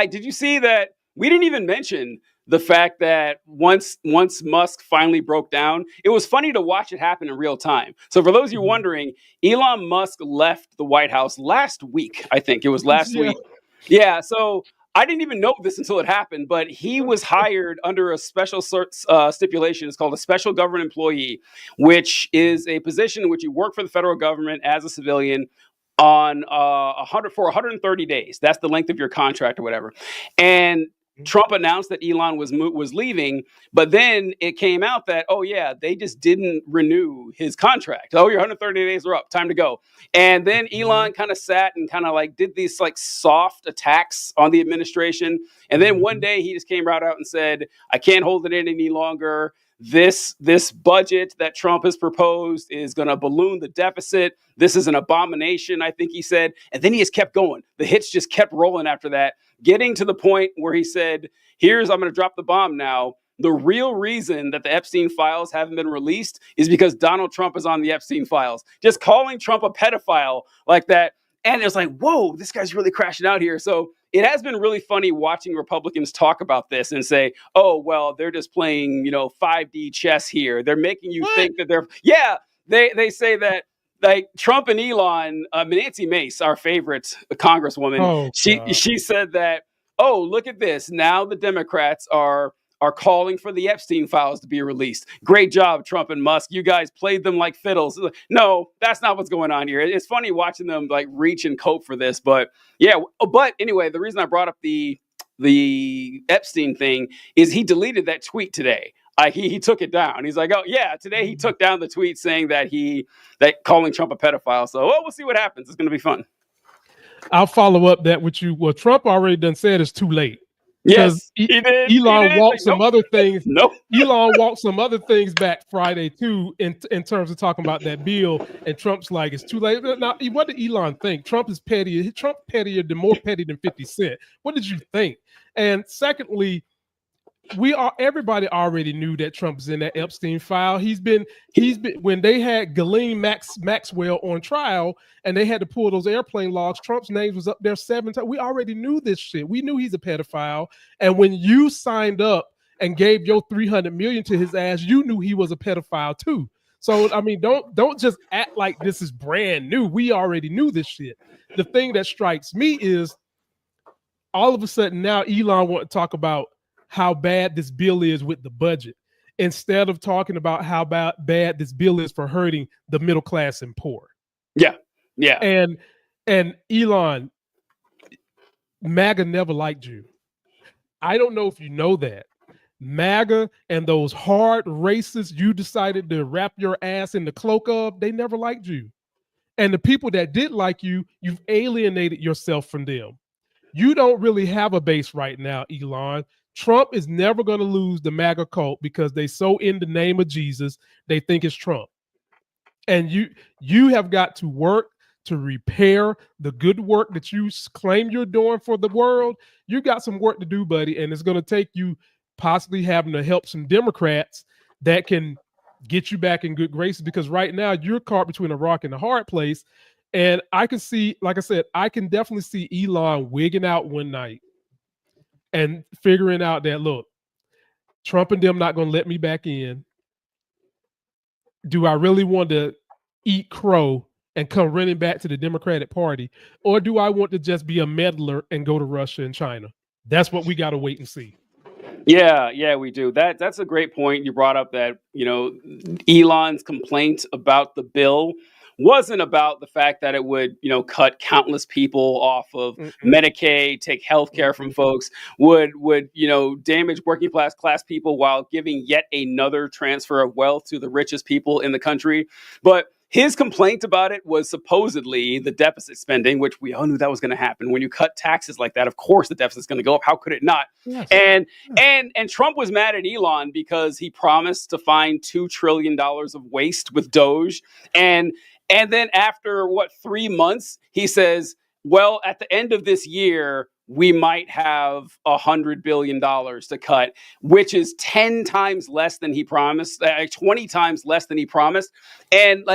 did you see that we didn't even mention the fact that once Musk finally broke down, it was funny to watch it happen in real time. So for those of you Mhm. wondering, Elon Musk left the White House last week. I think it was last Yeah. week. Yeah. So I didn't even know this until it happened, but he was hired under a special stipulation. It's called a special government employee, which is a position in which you work for the federal government as a civilian on 130 days. That's the length of your contract or whatever. And Trump announced that Elon was leaving, but then it came out that, oh yeah, they just didn't renew his contract. Oh, your 130 days are up, time to go. And then Elon kind of sat and kind of like did these like soft attacks on the administration. And then one day he just came right out and said, I can't hold it in any longer. This budget that Trump has proposed is going to balloon the deficit. This is an abomination, I think he said. And then he just kept going. The hits just kept rolling after that, getting to the point where he said, I'm going to drop the bomb now. The real reason that the Epstein files haven't been released is because Donald Trump is on the Epstein files. Just calling Trump a pedophile like that. And it was like, whoa, this guy's really crashing out here. So it has been really funny watching Republicans talk about this and say, oh, well, they're just playing, 5D chess here. They're making you think that they say that like Trump and Elon, Nancy Mace, our favorite congresswoman, she said that, oh, look at this. Now the Democrats are calling for the Epstein files to be released. Great job, Trump and Musk. You guys played them like fiddles. No, that's not what's going on here. It's funny watching them like reach and cope for this. But yeah, but anyway, the reason I brought up the Epstein thing is he deleted that tweet today. He took it down. He's like, oh yeah, today he took down the tweet saying that calling Trump a pedophile. So we'll see what happens. It's going to be fun. I'll follow up that with you. Well, Trump already done said it's too late. Yes, he did. Elon walked some other things. Nope. Elon walked some other things back Friday too, in terms of talking about that bill. And Trump's like, it's too late. Now, what did Elon think? Trump is petty. Trump more petty than 50 Cent. What did you think? And secondly, everybody already knew that Trump's in that Epstein file. He's been when they had Ghislaine Maxwell on trial and they had to pull those airplane logs, Trump's name was up there 7 times. We already knew this shit. We knew he's a pedophile. And when you signed up and gave your $300 million to his ass, you knew he was a pedophile too. So I mean, don't just act like this is brand new. We already knew this shit. The thing that strikes me is all of a sudden now Elon want to talk about how bad this bill is with the budget, instead of talking about how bad this bill is for hurting the middle class and poor. Yeah. And Elon, MAGA never liked you. I don't know if you know that. MAGA and those hard racists you decided to wrap your ass in the cloak of, they never liked you. And the people that did like you, you've alienated yourself from them. You don't really have a base right now, Elon. Trump is never going to lose the MAGA cult because they so in the name of Jesus, they think it's Trump. And you have got to work to repair the good work that you claim you're doing for the world. You got some work to do, buddy, and it's going to take you possibly having to help some Democrats that can get you back in good graces, because right now you're caught between a rock and a hard place. And I can see, like I said, I can definitely see Elon wigging out one night and figuring out that, look, Trump and them not going to let me back in. Do I really want to eat crow and come running back to the Democratic Party? Or do I want to just be a meddler and go to Russia and China? That's what we got to wait and see. Yeah, we do. That's a great point. You brought up that, Elon's complaint about the bill wasn't about the fact that it would, cut countless people off of Medicaid, take healthcare from folks, would damage working class people while giving yet another transfer of wealth to the richest people in the country. But his complaint about it was supposedly the deficit spending, which we all knew that was going to happen. When you cut taxes like that, of course the deficit's going to go up. How could it not? Yes. And Trump was mad at Elon because he promised to find $2 trillion of waste with Doge. And then after 3 months, he says, well, at the end of this year, we might have $100 billion to cut, which is 10 times less than he promised, 20 times less than he promised. And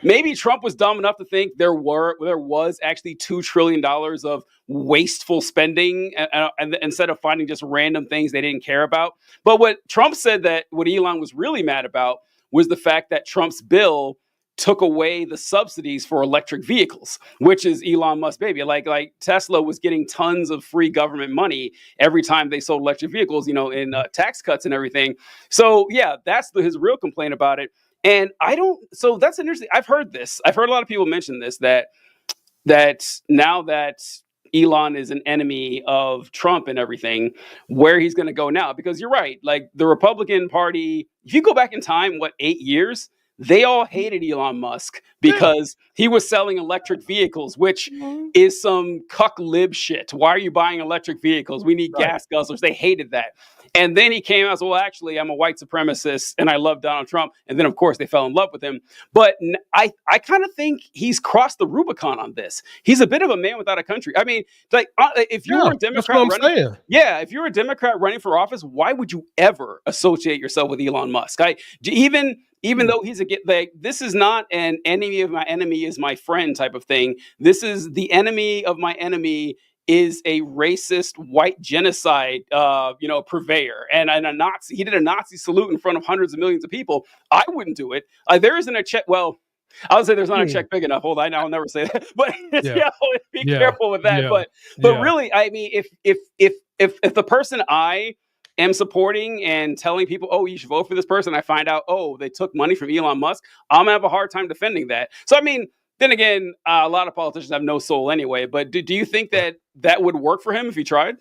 maybe Trump was dumb enough to think there was actually $2 trillion of wasteful spending and instead of finding just random things they didn't care about. But what Trump said that what Elon was really mad about was the fact that Trump's bill took away the subsidies for electric vehicles, which is Elon Musk's baby. Like Tesla was getting tons of free government money every time they sold electric vehicles, in tax cuts and everything. So yeah, that's his real complaint about it. And so that's interesting. I've heard this. I've heard a lot of people mention this, that now that Elon is an enemy of Trump and everything, where he's going to go now. Because you're right, like the Republican Party, if you go back in time, 8 years, they all hated Elon Musk because he was selling electric vehicles, which is some cuck lib shit. Why are you buying electric vehicles? We need gas guzzlers. They hated that. And then he came out and said, well, actually, I'm a white supremacist and I love Donald Trump. And then, of course, they fell in love with him. But I kind of think he's crossed the Rubicon on this. He's a bit of a man without a country. I mean, like, if you were a Democrat if you're a Democrat running for office, why would you ever associate yourself with Elon Musk? Even though he's this is not an enemy of my enemy is my friend type of thing. This is the enemy of my enemy is a racist white genocide, purveyor and a Nazi. He did a Nazi salute in front of hundreds of millions of people. I wouldn't do it. There isn't a check. Well, I would say there's not a check big enough. Hold on, I'll never say that. But be careful with that. But really, I mean, if the person I am supporting and telling people, oh, you should vote for this person, I find out, oh, they took money from Elon Musk, I'm gonna have a hard time defending that. So I mean, then again, a lot of politicians have no soul anyway. But do you think that would work for him if he tried?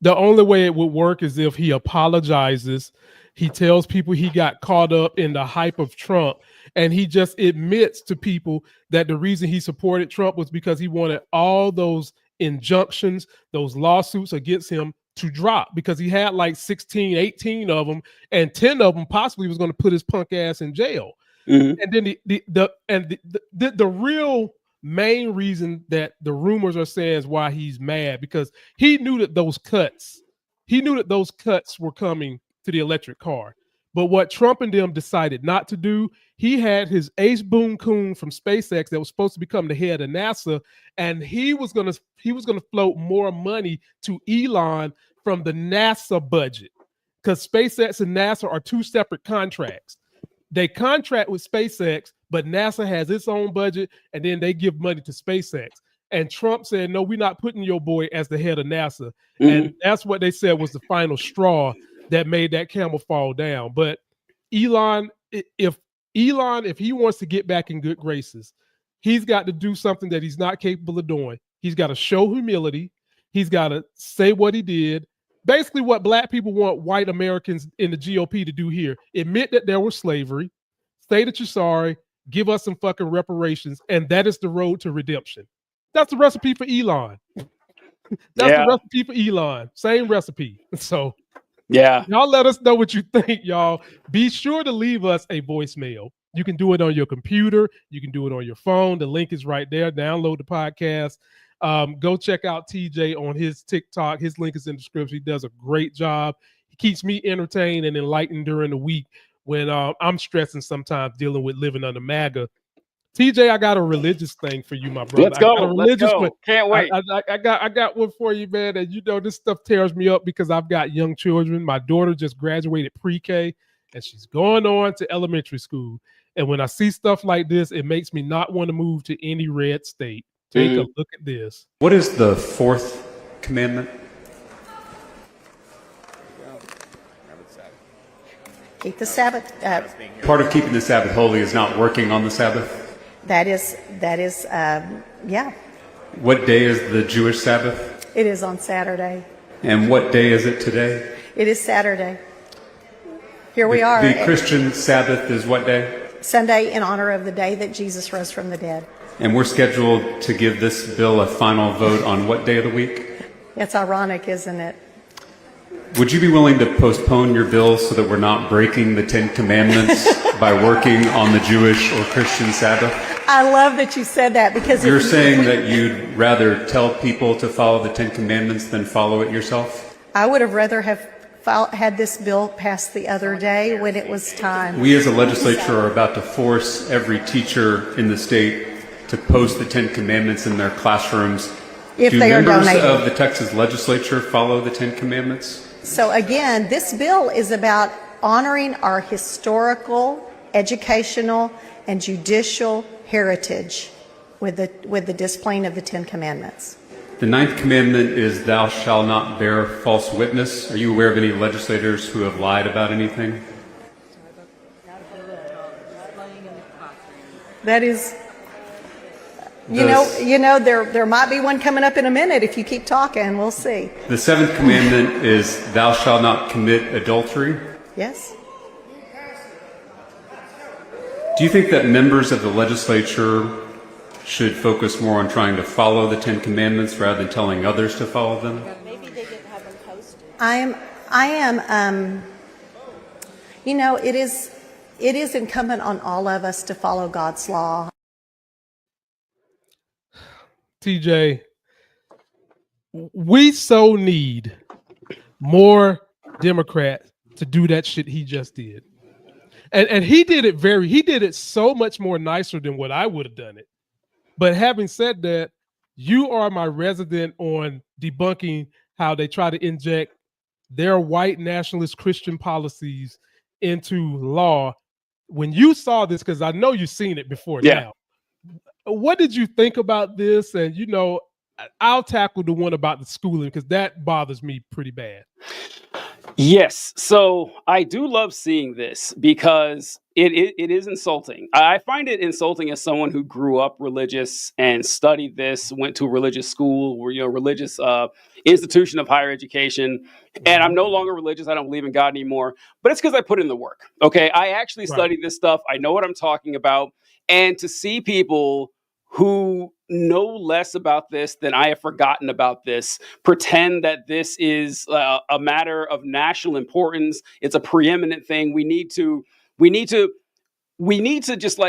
The only way it would work is if he apologizes. He tells people he got caught up in the hype of Trump, and he just admits to people that the reason he supported Trump was because he wanted all those injunctions, those lawsuits against him to drop, because he had like 16, 18 of them, and 10 of them possibly was going to put his punk ass in jail. Mm-hmm. And then the real main reason that the rumors are saying is why he's mad, because he knew that those cuts were coming to the electric car. But what Trump and them decided not to do, he had his Ace Boone Coon from SpaceX that was supposed to become the head of NASA, and he was gonna float more money to Elon from the NASA budget, because SpaceX and NASA are two separate contracts. They contract with SpaceX, but NASA has its own budget, and then they give money to SpaceX. And Trump said, no, we're not putting your boy as the head of NASA. Mm-hmm. And that's what they said was the final straw that made that camel fall down. But Elon, if he wants to get back in good graces, he's got to do something that he's not capable of doing. He's got to show humility. He's got to say what he did. Basically what black people want white Americans in the GOP to do here. Admit that there was slavery, say that you're sorry, give us some fucking reparations, and that is the road to redemption. That's the recipe for Elon. The recipe for Elon. Same recipe. So y'all let us know what you think, y'all. Be sure to leave us a voicemail. You can do it on your computer. You can do it on your phone. The link is right there. Download the podcast. Go check out TJ on his TikTok. His link is in the description. He does a great job. He keeps me entertained and enlightened during the week when I'm stressing sometimes dealing with living under MAGA. TJ, I got a religious thing for you, my brother. Let's go. Can't wait. I got one for you, man. And this stuff tears me up because I've got young children. My daughter just graduated pre-K and she's going on to elementary school. And when I see stuff like this, it makes me not want to move to any red state. Take a look at this. What is the fourth commandment? Keep the Sabbath. Part of keeping the Sabbath holy is not working on the Sabbath. That is, yeah. What day is the Jewish Sabbath? It is on Saturday. And what day is it today? It is Saturday. Here we are. The Christian Sabbath is what day? Sunday, in honor of the day that Jesus rose from the dead. And we're scheduled to give this bill a final vote on what day of the week? It's ironic, isn't it? Would you be willing to postpone your bill so that we're not breaking the Ten Commandments by working on the Jewish or Christian Sabbath? I love that you said that, because you're saying that you'd rather tell people to follow the Ten Commandments than follow it yourself? I would have rather have had this bill passed the other day when it was time. We as a legislature are about to force every teacher in the state to post the Ten Commandments in their classrooms. If they are donated. Do members of the Texas legislature follow the Ten Commandments? So again, this bill is about honoring our historical, educational, and judicial heritage with the displaying of the Ten Commandments. The ninth commandment is thou shalt not bear false witness. Are you aware of any legislators who have lied about anything? That is, There might be one coming up in a minute if you keep talking. We'll see. The seventh commandment is, thou shalt not commit adultery. Yes. Do you think that members of the legislature should focus more on trying to follow the Ten Commandments rather than telling others to follow them? Maybe they didn't have them posted. It is incumbent on all of us to follow God's law. TJ, we so need more Democrats to do that shit he just did. And he did it so much more nicer than what I would have done it. But having said that, you are my resident on debunking how they try to inject their white nationalist Christian policies into law. When you saw this, because I know you've seen it before now, what did you think about this? And, I'll tackle the one about the schooling because that bothers me pretty bad. Yes. So I do love seeing this because it is insulting. I find it insulting as someone who grew up religious and studied this, went to a religious school, or religious institution of higher education. And I'm no longer religious. I don't believe in God anymore. But it's because I put in the work. Okay. I actually studied this stuff. I know what I'm talking about. And to see people who know less about this than I have forgotten about this, pretend that this is a matter of national importance. It's a preeminent thing. We need to just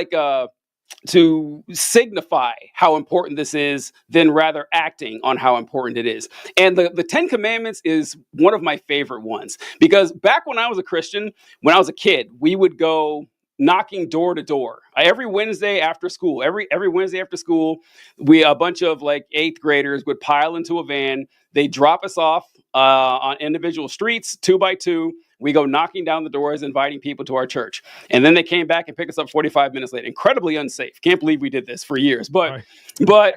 to signify how important this is than rather acting on how important it is. And the Ten Commandments is one of my favorite ones because back when I was a Christian, when I was a kid, we would go knocking door to door every Wednesday after school. Every Wednesday after school, a bunch of like 8th graders would pile into a van. They drop us off on individual streets, 2 by 2. We go knocking down the doors, inviting people to our church. And then they came back and picked us up 45 minutes later. Incredibly unsafe. Can't believe we did this for years. But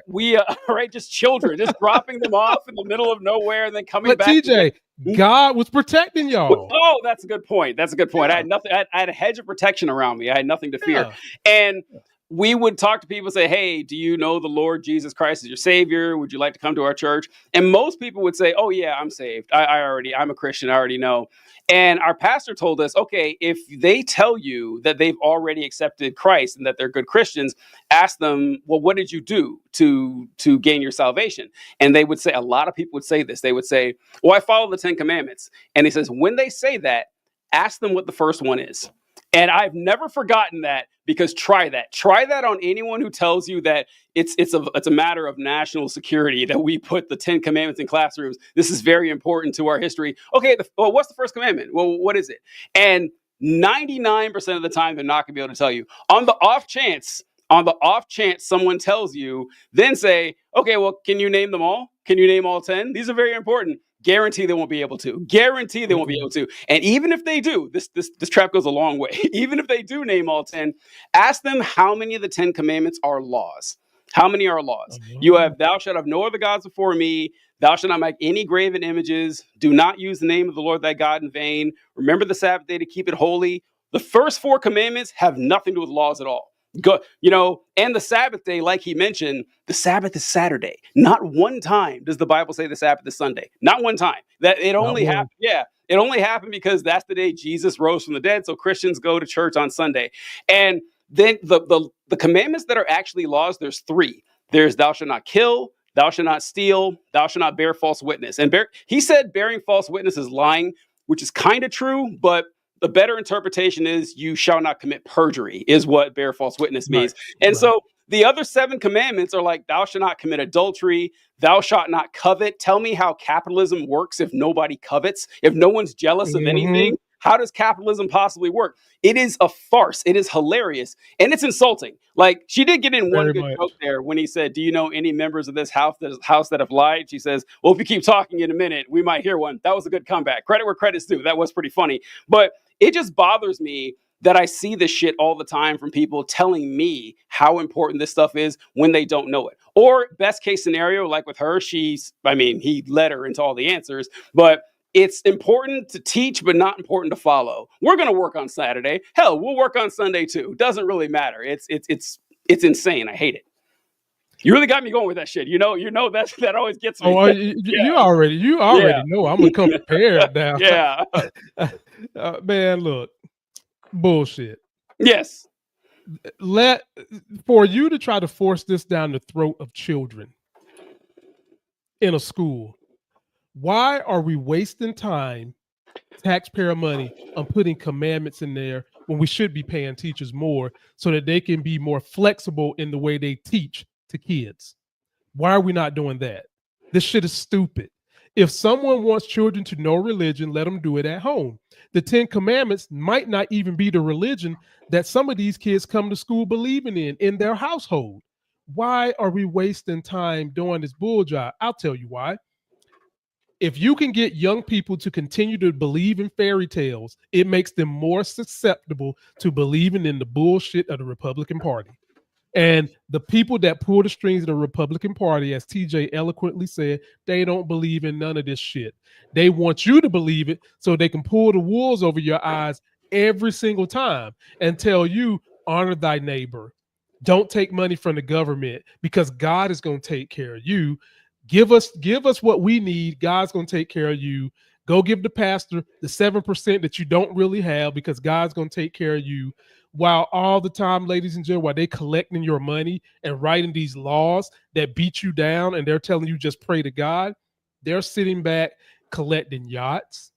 we, just children, just dropping them off in the middle of nowhere and then coming back. TJ, God was protecting y'all. Oh, that's a good point. That's a good point. Yeah. I had nothing. I had a hedge of protection around me. I had nothing to fear. And we would talk to people and say, hey, do you know the Lord Jesus Christ is your Savior? Would you like to come to our church? And most people would say, oh, yeah, I'm saved. I'm a Christian. I already know. And our pastor told us, okay, if they tell you that they've already accepted Christ and that they're good Christians, ask them, well, what did you do to gain your salvation? And they would say, a lot of people would say this. They would say, well, I follow the Ten Commandments. And he says, when they say that, ask them what the first one is. And I've never forgotten that because try that on anyone who tells you that it's a matter of national security that we put the 10 commandments in classrooms. This is very important to our history. Okay, what's the first commandment? Well, what is it? And 99% of the time, they're not going to be able to tell you. On the off chance someone tells you, then say, okay, well, can you name them all? Can you name all 10? These are very important. Guarantee they won't be able to. And even if they do, this trap goes a long way. Even if they do name all 10, ask them how many of the 10 commandments are laws. How many are laws? You have, thou shalt have no other gods before me. Thou shalt not make any graven images. Do not use the name of the Lord thy God in vain. Remember the Sabbath day to keep it holy. The first 4 commandments have nothing to do with laws at all. And the Sabbath day, like he mentioned, the Sabbath is Saturday. Not one time does the Bible say the Sabbath is Sunday. Not one time. That it only happened. Yeah, it only happened because that's the day Jesus rose from the dead. So Christians go to church on Sunday. And then the commandments that are actually laws, there's 3. There's thou shalt not kill, thou shalt not steal, thou shalt not bear false witness. And he said bearing false witness is lying, which is kind of true, but the better interpretation is you shall not commit perjury is what bear false witness means. Right. And so the other 7 commandments are like, thou shalt not commit adultery. Thou shalt not covet. Tell me how capitalism works if nobody covets, if no one's jealous of anything. How does capitalism possibly work? It is a farce. It is hilarious. And it's insulting. Like, she did get in one good joke there when he said, do you know any members of this house that have lied? She says, well, if you keep talking in a minute, we might hear one. That was a good comeback. Credit where credit's due. That was pretty funny. But it just bothers me that I see this shit all the time from people telling me how important this stuff is when they don't know it. Or best case scenario, like with her, he led her into all the answers, but it's important to teach, but not important to follow. We're going to work on Saturday. Hell, we'll work on Sunday too. Doesn't really matter. It's insane. I hate it. You really got me going with that shit. You know that always gets me. Oh, you already know I'm gonna come prepared now. Yeah. Man, look, bullshit. Yes. For you to try to force this down the throat of children in a school, why are we wasting time, taxpayer money, on putting commandments in there when we should be paying teachers more so that they can be more flexible in the way they teach to kids? Why are we not doing that? This shit is stupid. If someone wants children to know religion, let them do it at home. The 10 Commandments might not even be the religion that some of these kids come to school believing in their household. Why are we wasting time doing this bull job? I'll tell you why. If you can get young people to continue to believe in fairy tales, it makes them more susceptible to believing in the bullshit of the Republican Party. And the people that pull the strings of the Republican Party, as TJ eloquently said, they don't believe in none of this shit. They want you to believe it so they can pull the wolves over your eyes every single time and tell you, honor thy neighbor. Don't take money from the government because God is going to take care of you. Give us what we need. God's going to take care of you. Go give the pastor the 7% that you don't really have because God's going to take care of you. While all the time, ladies and gentlemen, while they collecting your money and writing these laws that beat you down and they're telling you just pray to God, they're sitting back collecting yachts.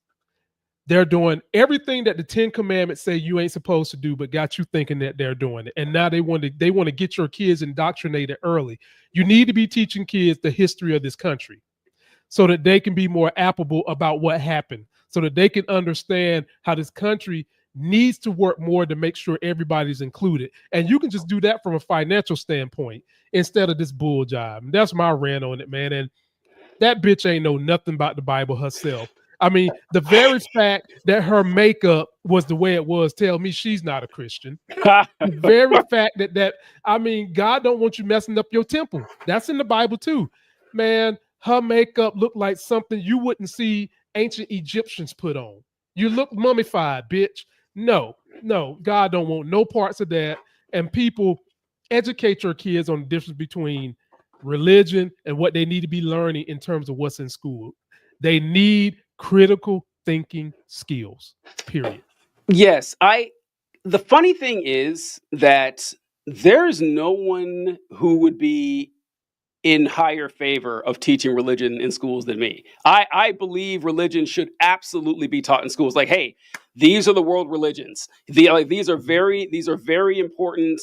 They're doing everything that the 10 Commandments say you ain't supposed to do, but got you thinking that they're doing it. And now they want to get your kids indoctrinated early. You need to be teaching kids the history of this country so that they can be more affable about what happened, so that they can understand how this country needs to work more to make sure everybody's included. And you can just do that from a financial standpoint instead of this bull job. And that's my rant on it, man. And that bitch ain't know nothing about the Bible herself. I mean, the very fact that her makeup was the way it was tell me she's not a Christian. The very fact that I mean, God don't want you messing up your temple. That's in the Bible too. Man, her makeup looked like something you wouldn't see ancient Egyptians put on. You look mummified, bitch. No, God don't want no parts of that. And people, educate your kids on the difference between religion and what they need to be learning in terms of what's in school. They need critical thinking skills, period. Yes. The funny thing is that there's no one who would be in higher favor of teaching religion in schools than me. I believe religion should absolutely be taught in schools. Like, hey, these are the world religions. These are very important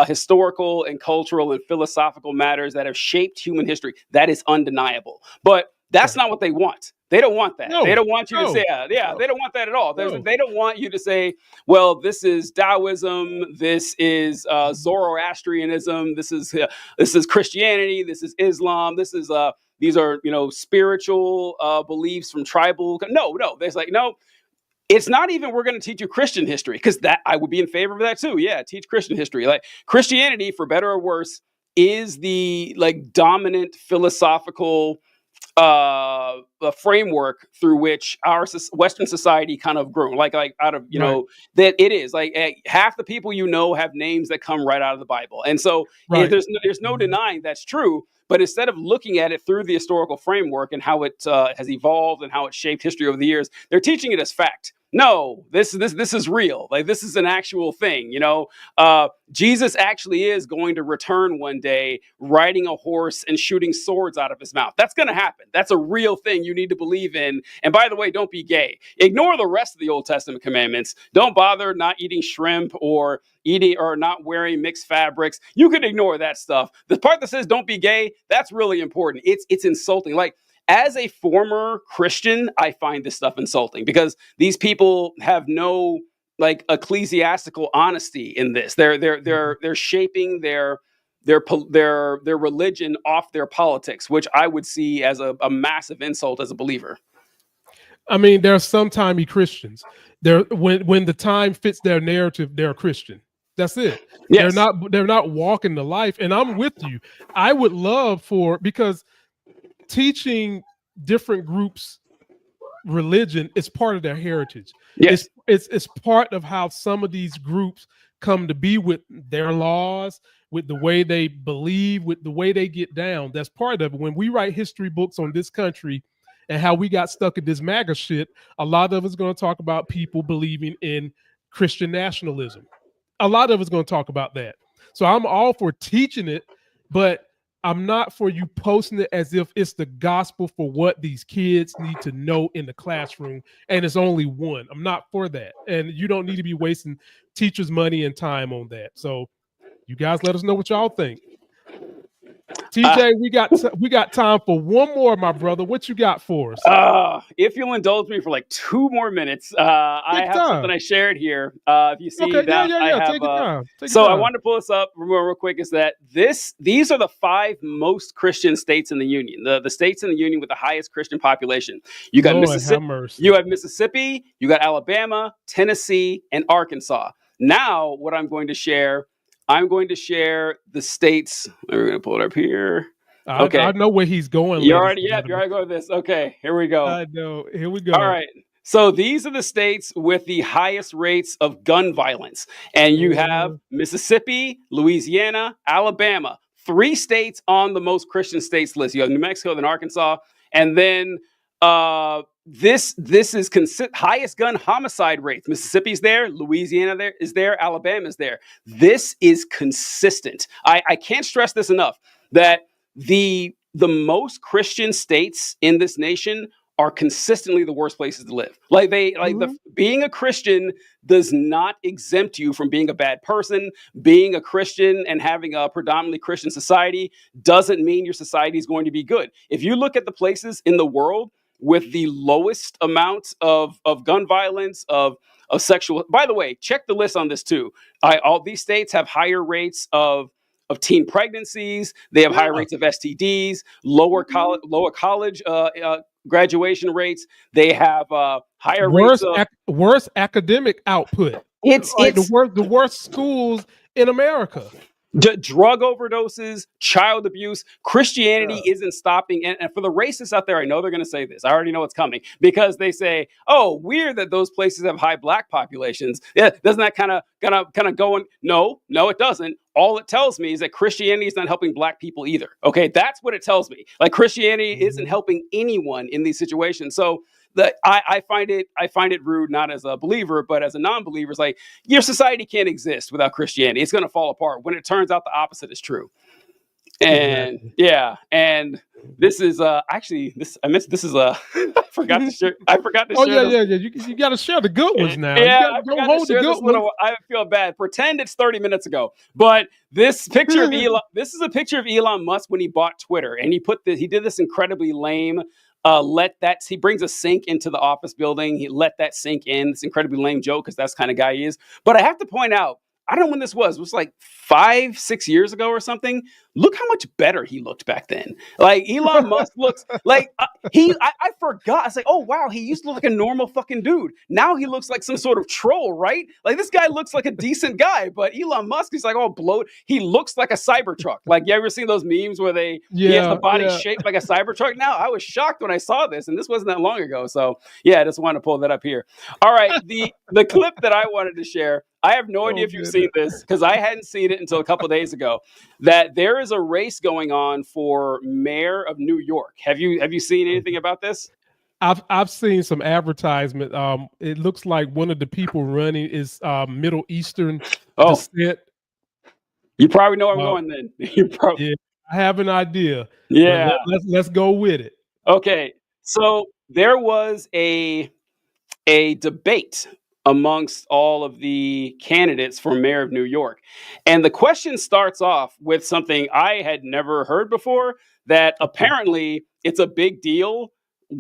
historical and cultural and philosophical matters that have shaped human history. That is undeniable. But that's not what they want. They don't want that. No, they don't want you to say, they don't want that at all. They don't want you to say, well, this is Taoism, this is Zoroastrianism, this is Christianity, this is Islam, these are spiritual beliefs from tribal. No, there's like, no. It's not even we're going to teach you Christian history, because that I would be in favor of that too. Yeah, teach Christian history. Like Christianity, for better or worse, is the dominant philosophical framework through which our Western society kind of grew. Like out of that it is half the people have names that come right out of the Bible, and so there's no denying that's true. But instead of looking at it through the historical framework and how it has evolved and how it shaped history over the years, they're teaching it as fact. No, this is real. This is an actual thing. Jesus actually is going to return one day riding a horse and shooting swords out of his mouth. That's going to happen. That's a real thing you need to believe in. And by the way, don't be gay. Ignore the rest of the Old Testament commandments. Don't bother not eating shrimp or eating or not wearing mixed fabrics. You can ignore that stuff. The part that says don't be gay, that's really important. It's insulting. As a former Christian, I find this stuff insulting because these people have no ecclesiastical honesty in this. They're shaping their religion off their politics, which I would see as a massive insult as a believer. I mean, there are sometimey Christians. When the time fits their narrative, they're a Christian. That's it. Yes. They're not walking the life. And I'm with you. I would love because teaching different groups religion is part of their heritage. Yes. It's part of how some of these groups come to be with their laws, with the way they believe, with the way they get down. That's part of it. When we write history books on this country and how we got stuck in this MAGA shit, a lot of it's going to talk about people believing in Christian nationalism. A lot of it's going to talk about that. So I'm all for teaching it, but I'm not for you posting it as if it's the gospel for what these kids need to know in the classroom, and it's only one. I'm not for that. And you don't need to be wasting teachers' money and time on that. So you guys let us know what y'all think. TJ, we got time for one more, my brother. What you got for us? If you'll indulge me for like 2 more minutes, I have something I shared here. If you see okay, that, I have. Take your time. I wanted to pull this up real quick. Is that these are the 5 most Christian states in the union. The states in the union with the highest Christian population. You got Mississippi. You have Mississippi. You got Alabama, Tennessee, and Arkansas. Now, what I'm going to share. I'm going to share the states. We're going to pull it up here. Okay. I know where he's going. You're already going with this. Okay, here we go. I know. Here we go. All right. So these are the states with the highest rates of gun violence. And you have Mississippi, Louisiana, Alabama. 3 states on the most Christian states list. You have New Mexico, then Arkansas. And then this is highest gun homicide rates. Mississippi's there, Louisiana is there, Alabama's there. This is consistent. I can't stress this enough that the most Christian states in this nation are consistently the worst places to live. Being a Christian does not exempt you from being a bad person. Being a Christian and having a predominantly Christian society doesn't mean your society is going to be good. If you look at the places in the world with the lowest amount of gun violence, of sexual. By the way, check the list on this too. All these states have higher rates of teen pregnancies. They have higher rates of STDs, lower college graduation rates. They have higher rates of worse academic output. It's the worst schools in America. Drug overdoses, child abuse. Christianity isn't stopping. And for the racists out there, I know they're going to say this. I already know what's coming because they say, "Oh, weird that those places have high black populations." Yeah, doesn't that kind of go on? No, it doesn't. All it tells me is that Christianity is not helping black people either. Okay, that's what it tells me. Like Christianity isn't helping anyone in these situations. So I find it rude, not as a believer, but as a non-believer. It's like your society can't exist without Christianity. It's going to fall apart when it turns out the opposite is true. And and this is I forgot to share. I forgot to share. Yeah. You got to share the good ones now. Yeah, don't hold the good ones. I feel bad. Pretend it's 30 minutes ago. But this picture of Elon. This is a picture of Elon Musk when he bought Twitter, and he did this incredibly lame. He brings a sink into the office building. He let that sink in. It's incredibly lame joke because that's the kind of guy he is. But I have to point out, I don't know when this was. It was like 5-6 years ago or something. Look how much better he looked back then. Like Elon Musk looks like I forgot. I was like, oh wow, he used to look like a normal fucking dude. Now he looks like some sort of troll, right? Like this guy looks like a decent guy, but Elon Musk is like all bloated. He looks like a Cybertruck. Like you ever seen those memes where he has the body shaped like a Cybertruck? Now I was shocked when I saw this, and this wasn't that long ago. So yeah, I just wanted to pull that up here. All right, the clip that I wanted to share. I have no idea if you've seen this because I hadn't seen it until a couple of days ago. That there is a race going on for mayor of New York. Have you seen anything about this? I've seen some advertisement. It looks like one of the people running is Middle Eastern descent. You probably know where I'm going then. Yeah, I have an idea. Yeah, let's go with it. Okay, so there was a debate amongst all of the candidates for mayor of New York. And the question starts off with something I had never heard before, that apparently it's a big deal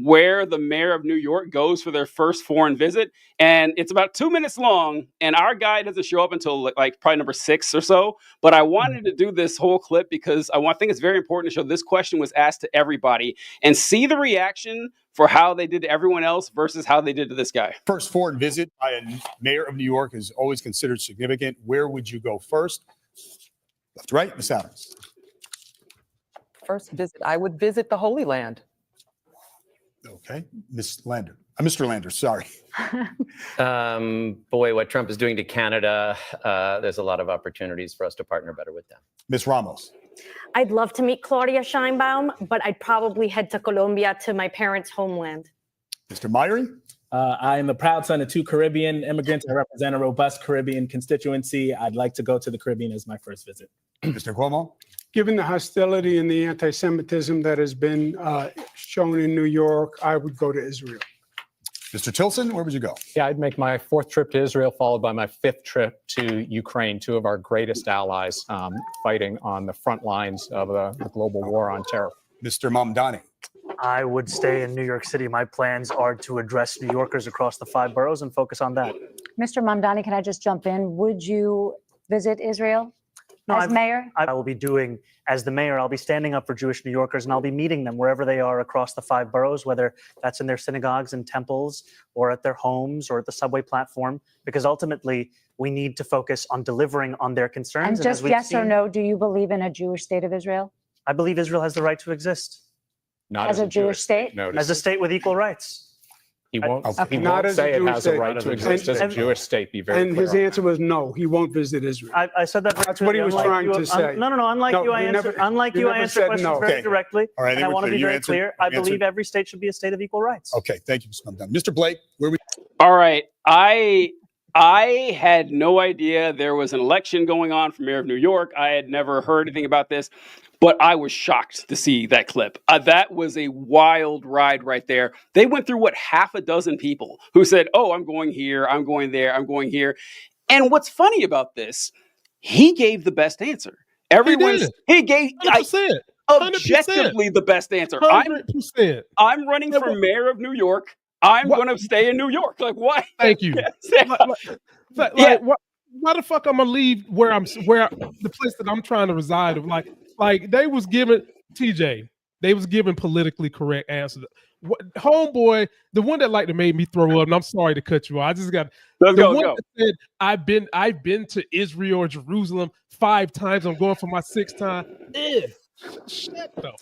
where the mayor of New York goes for their first foreign visit. And it's about 2 minutes long, and our guy doesn't show up until like probably number 6 or so. But I wanted to do this whole clip because I think it's very important to show this question was asked to everybody and see the reaction for how they did to everyone else versus how they did to this guy. First foreign visit by a mayor of New York is always considered significant. Where would you go first? Left to right, Ms. Adams. First visit, I would visit the Holy Land. No. Okay, Mr. Lander, sorry. Boy, what Trump is doing to Canada, there's a lot of opportunities for us to partner better with them. Ms. Ramos. I'd love to meet Claudia Scheinbaum, but I'd probably head to Colombia, to my parents' homeland. Mr. Myrie. I am a proud son of 2 Caribbean immigrants. I represent a robust Caribbean constituency. I'd like to go to the Caribbean as my first visit. Mr. Cuomo. Given the hostility and the anti-Semitism that has been shown in New York, I would go to Israel. Mr. Tilson, where would you go? Yeah, I'd make my 4th trip to Israel, followed by my 5th trip to Ukraine, 2 of our greatest allies fighting on the front lines of the global war on terror. Mr. Mamdani. I would stay in New York City. My plans are to address New Yorkers across the 5 boroughs and focus on that. Mr. Mamdani, can I just jump in? Would you visit Israel as mayor? I will be doing, as the mayor, I'll be standing up for Jewish New Yorkers, and I'll be meeting them wherever they are across the 5 boroughs, whether that's in their synagogues and temples or at their homes or at the subway platform, because ultimately we need to focus on delivering on their concerns. And just yes or no, do you believe in a Jewish state of Israel? I believe Israel has the right to exist. Not as a Jewish state? No, as a state with equal rights. He won't, Okay. he Not won't as a say it Jewish has state. a right to exist as a Jewish state. Be very And clear his on answer was no, he won't visit Israel. I said that. That's what he was trying to say. No. Unlike No, you, I you answer. never- Unlike you you, I never answer said questions no. very Okay. directly. All right, and I want to be very clear. I believe every state should be a state of equal rights. Okay, thank you, Mr. Mamdani. Mr. Blake, where we? All right. I had no idea there was an election going on for mayor of New York. I had never heard anything about this, but I was shocked to see that clip. That was a wild ride right there. They went through half a dozen people who said, "Oh, I'm going here, I'm going there, I'm going here." And what's funny about this, he gave the best answer. He gave 100%. objectively the best answer. 100%. I'm running for mayor of New York. I'm going to stay in New York. Like, why? Thank you. Why the fuck I'm gonna leave where the place that I'm trying to reside? Like they was giving TJ, they was giving politically correct answers. Homeboy, the one that made me throw up, and I'm sorry to cut you off. I just got one that said I've been to Israel or Jerusalem 5 times. I'm going for my 6th time. Shut up.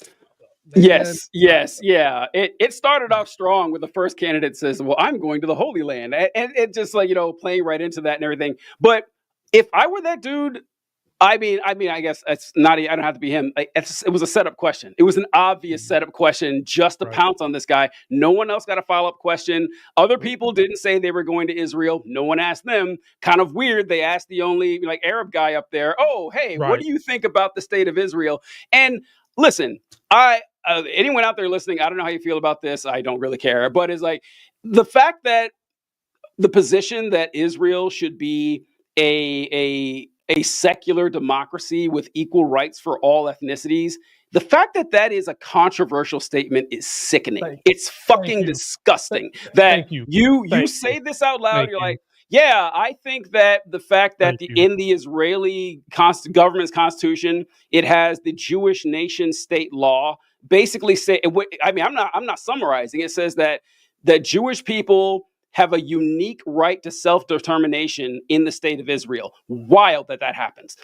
Yes, yeah. It started off strong with the first candidate says, "Well, I'm going to the Holy Land," and it just playing right into that and everything. But if I were that dude, I mean, I guess it's not. I don't have to be him. It was a setup question. It was an obvious setup question just to pounce on this guy. No one else got a follow-up question. Other people didn't say they were going to Israel. No one asked them. Kind of weird. They asked the only Arab guy up there. "Oh, hey, what do you think about the state of Israel?" And listen, anyone out there listening, I don't know how you feel about this. I don't really care. But it's the fact that the position that Israel should be a secular democracy with equal rights for all ethnicities, the fact that that is a controversial statement is sickening. It's fucking disgusting that you say this out loud. You're like, yeah, I think that the fact that in the Israeli government's constitution, it has the Jewish nation state law basically say, I mean, I'm not summarizing. It says that Jewish people have a unique right to self-determination in the state of Israel. Wild that happens.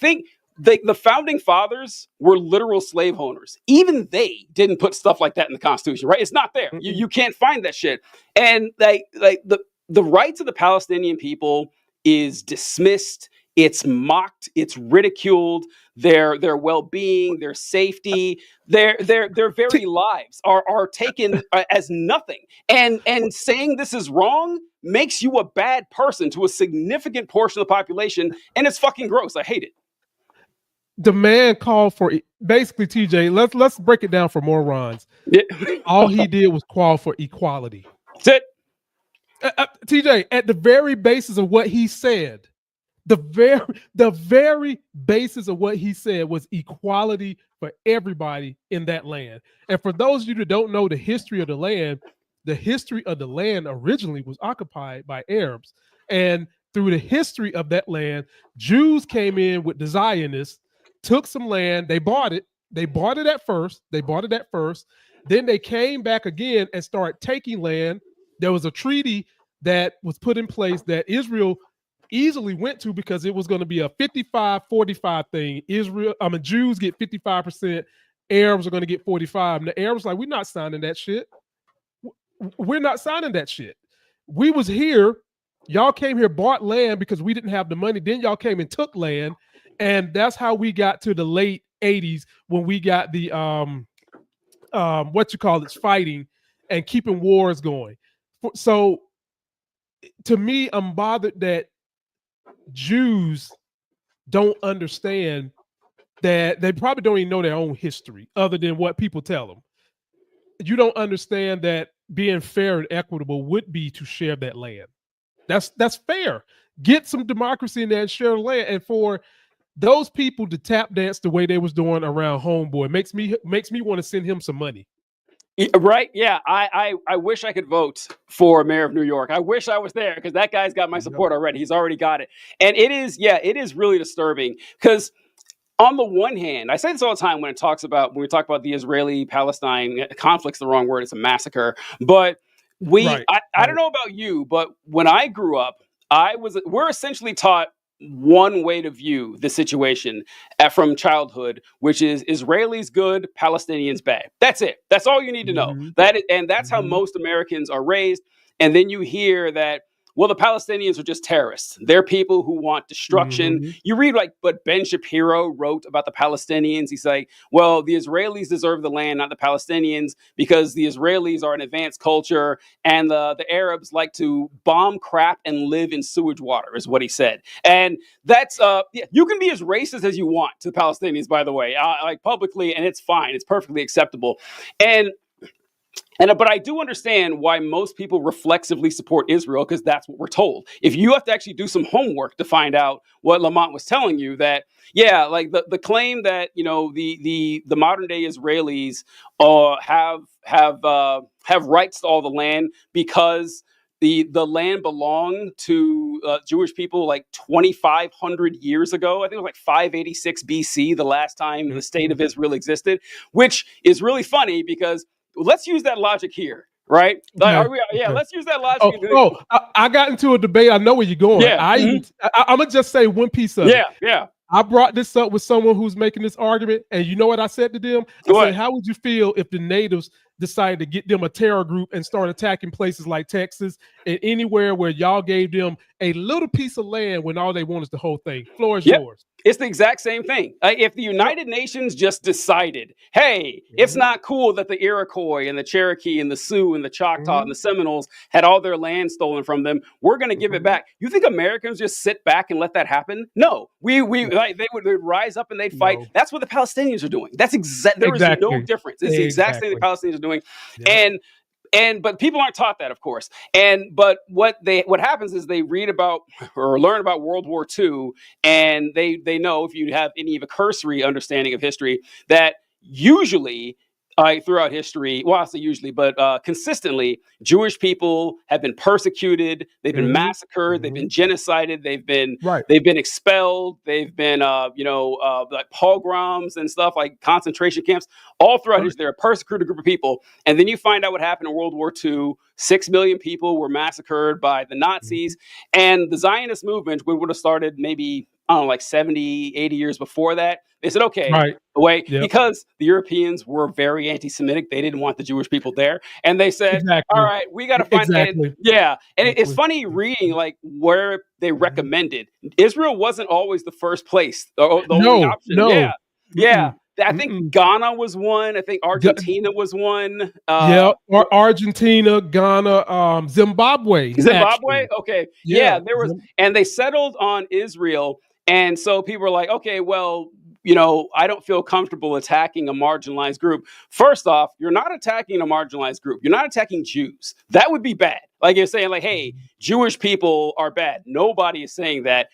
Think the founding fathers were literal slave owners. Even they didn't put stuff like that in the Constitution, right? It's not there. You can't find that shit. And the rights of the Palestinian people is dismissed. It's mocked. It's ridiculed. Their well-being, their safety, their very lives are taken as nothing. And saying this is wrong makes you a bad person to a significant portion of the population, and it's fucking gross. I hate it. The man called for basically TJ. Let's break it down for morons. All he did was call for equality. That's it. TJ, at the very basis of what he said. The very basis of what he said was equality for everybody in that land. And for those of you that don't know the history of the land originally was occupied by Arabs. And through the history of that land, Jews came in with the Zionists, took some land, they bought it. They bought it at first. Then they came back again and started taking land. There was a treaty that was put in place that Israel easily went to because it was going to be a 55-45 thing. Jews get 55%, Arabs are going to get 45%. And the Arabs we're not signing that shit. we're not signing that shit. We was here. Y'all came here, bought land because we didn't have the money. Then y'all came and took land. And that's how we got to the late 80s when we got the fighting and keeping wars going. So to me, I'm bothered that Jews don't understand that they probably don't even know their own history other than what people tell them. You don't understand that being fair and equitable would be to share that land. That's fair. Get some democracy in there and share the land. And for those people to tap dance the way they was doing around Homeboy makes me want to send him some money. Right? Yeah. I wish I could vote for mayor of New York. I wish I was there because that guy's got my support already. He's already got it. And it is really disturbing because on the one hand, I say this all the time when we talk about the Israeli-Palestine conflict's the wrong word. It's a massacre. But I don't know about you, but when I grew up, we're essentially taught one way to view the situation from childhood, which is Israelis good, Palestinians bad. That's it. That's all you need to know. That's how most Americans are raised. And then you hear that, well, the Palestinians are just terrorists. They're people who want destruction. You read what Ben Shapiro wrote about the Palestinians. He's like, well, the Israelis deserve the land, not the Palestinians, because the Israelis are an advanced culture and the Arabs like to bomb crap and live in sewage water, is what he said. And that's, you can be as racist as you want to the Palestinians, by the way, like publicly, and it's fine. It's perfectly acceptable. But I do understand why most people reflexively support Israel, because that's what we're told. If you have to actually do some homework to find out what Lamont was telling you, that like the claim that the modern day Israelis have rights to all the land because the land belonged to Jewish people like 2,500 years ago. I think it was like 586 BC, the last time the state of Israel existed, which is really funny because let's use that logic here, right? Let's use that logic. I got into a debate. I know where you're going. Yeah. I'm going to just say one piece of it. Yeah. I brought this up with someone who's making this argument, and you know what I said to them? I said, how would you feel if the natives decided to get them a terror group and start attacking places like Texas and anywhere where y'all gave them a little piece of land when all they want is the whole thing? Floor is yours. It's the exact same thing. If the United Nations just decided, hey, it's not cool that the Iroquois and the Cherokee and the Sioux and the Choctaw and the Seminoles had all their land stolen from them, we're going to give it back. You think Americans just sit back and let that happen? No. They would rise up and they'd fight. No. That's what the Palestinians are doing. There is no difference. It's the exact thing the Palestinians are doing. But people aren't taught that, of course. But what happens is they read about or learn about World War II, and they know, if you have any of a cursory understanding of history, that usually throughout history, well, I say usually, but consistently, Jewish people have been persecuted. They've been massacred. They've been genocided. They've been expelled. They've been like pogroms and stuff, like concentration camps. All throughout history, they're a persecuted group of people. And then you find out what happened in World War II. 6 million people were massacred by the Nazis. And the Zionist movement would have started maybe, I don't know, like 70, 80 years before that. They said, okay, because the Europeans were very anti-Semitic. They didn't want the Jewish people there. And they said, all right, we got to find And it's funny reading like where they recommended. Israel wasn't always the first place. The only option. I think Ghana was one. I think Argentina was one. Argentina, Ghana, Zimbabwe. Zimbabwe? Okay. Yeah, there was, and they settled on Israel. And so people were like, okay, well, I don't feel comfortable attacking a marginalized group. First off, you're not attacking a marginalized group. You're not attacking Jews. That would be bad. Like you're saying, like, hey, Jewish people are bad. Nobody is saying that.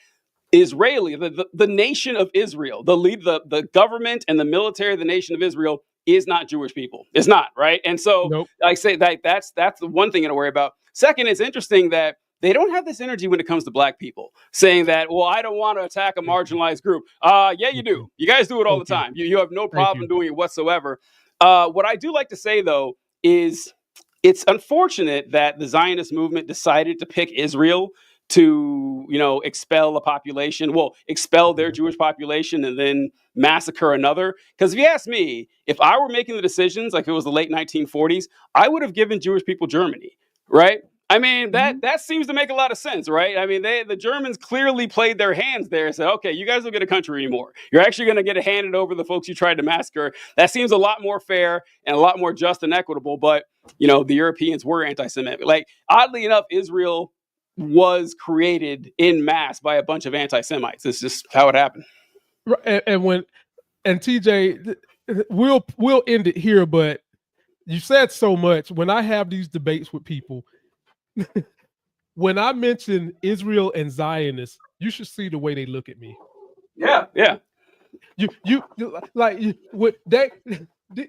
Israeli, the nation of Israel, the government and the military of the nation of Israel is not Jewish people. It's not, right? And so I say that's the one thing to worry about. Second, it's interesting that they don't have this energy when it comes to black people, saying that, well, I don't want to attack a marginalized group. Yeah, you do. You guys do it all the time. You have no problem doing it whatsoever. What I do like to say, though, is it's unfortunate that the Zionist movement decided to pick Israel to, expel a population, expel their Jewish population and then massacre another. Because if you ask me, if I were making the decisions, like it was the late 1940s, I would have given Jewish people Germany, right? I mean, that seems to make a lot of sense, right? I mean, the Germans clearly played their hands there and said, okay, you guys don't get a country anymore. You're actually going to get it handed over to the folks you tried to massacre. That seems a lot more fair and a lot more just and equitable. But, the Europeans were anti-Semitic. Like, oddly enough, Israel was created in mass by a bunch of anti-Semites. It's just how it happened. And TJ, we'll end it here, but you said so much. When I have these debates with people, when I mention Israel and Zionists, you should see the way they look at me. Yeah.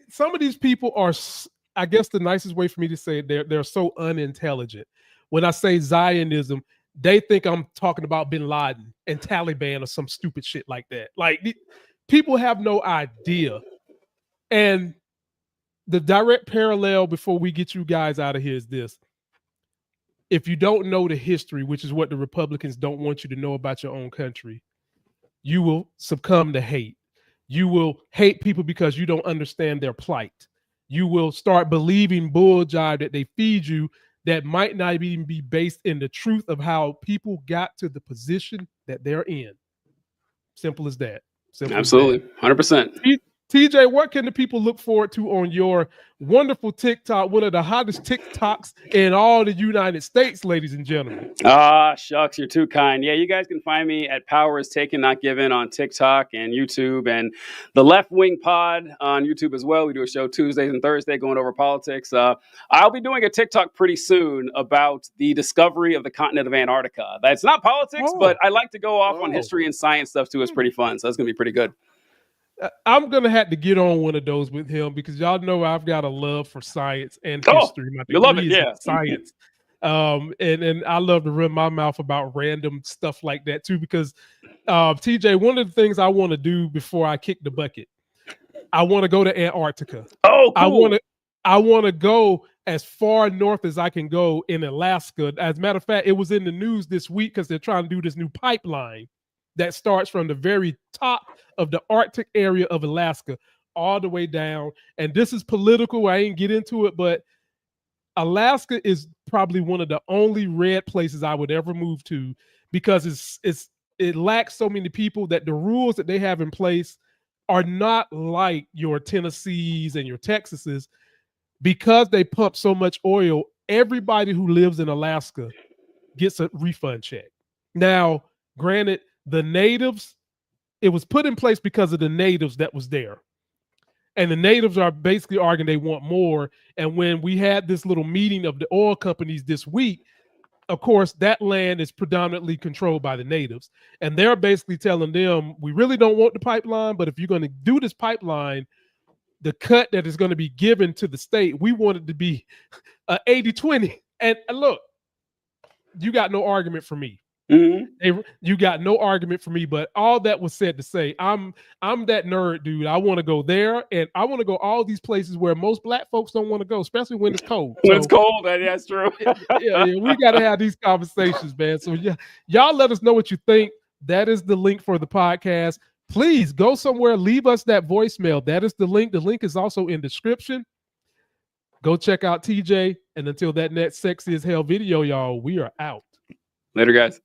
Some of these people are, I guess the nicest way for me to say it, they're so unintelligent. When I say Zionism, they think I'm talking about Bin Laden and Taliban or some stupid shit like that. Like, people have no idea. And the direct parallel before we get you guys out of here is this. If you don't know the history, which is what the Republicans don't want you to know about your own country, you will succumb to hate. You will hate people because you don't understand their plight. You will start believing bull jive that they feed you that might not even be based in the truth of how people got to the position that they're in. Simple as that. Absolutely. 100%. TJ, what can the people look forward to on your wonderful TikTok, one of the hottest TikToks in all the United States, ladies and gentlemen? Shucks, you're too kind. Yeah, you guys can find me at Power is Taken, Not Given on TikTok and YouTube, and the Left Wing Pod on YouTube as well. We do a show Tuesdays and Thursdays going over politics. I'll be doing a TikTok pretty soon about the discovery of the continent of Antarctica. That's not politics, but I like to go off on history and science stuff too. It's pretty fun, so that's going to be pretty good. I'm going to have to get on one of those with him because y'all know I've got a love for science and history. You love it, yeah. Science. And I love to run my mouth about random stuff like that too because, TJ, one of the things I want to do before I kick the bucket, I want to go to Antarctica. Oh, cool. I want to go as far north as I can go in Alaska. As a matter of fact, it was in the news this week because they're trying to do this new pipeline that starts from the very top of the Arctic area of Alaska all the way down. And this is political. I ain't get into it, but Alaska is probably one of the only red places I would ever move to because it lacks so many people that the rules that they have in place are not like your Tennessees and your Texases. Because they pump so much oil, everybody who lives in Alaska gets a refund check. Now, granted, the natives, it was put in place because of the natives that was there. And the natives are basically arguing they want more. And when we had this little meeting of the oil companies this week, of course, that land is predominantly controlled by the natives. And they're basically telling them, we really don't want the pipeline, but if you're going to do this pipeline, the cut that is going to be given to the state, we want it to be 80-20. And look, you got no argument for me. Mm-hmm. You got no argument for me, but all that was said to say, I'm that nerd dude. I want to go there, and I want to go all these places where most black folks don't want to go, especially when it's cold. When it's cold, that's true. yeah, we got to have these conversations, man. So yeah, y'all let us know what you think. That is the link for the podcast. Please go somewhere, leave us that voicemail. That is the link. The link is also in the description. Go check out TJ, and until that next sexy as hell video, y'all, we are out. Later, guys.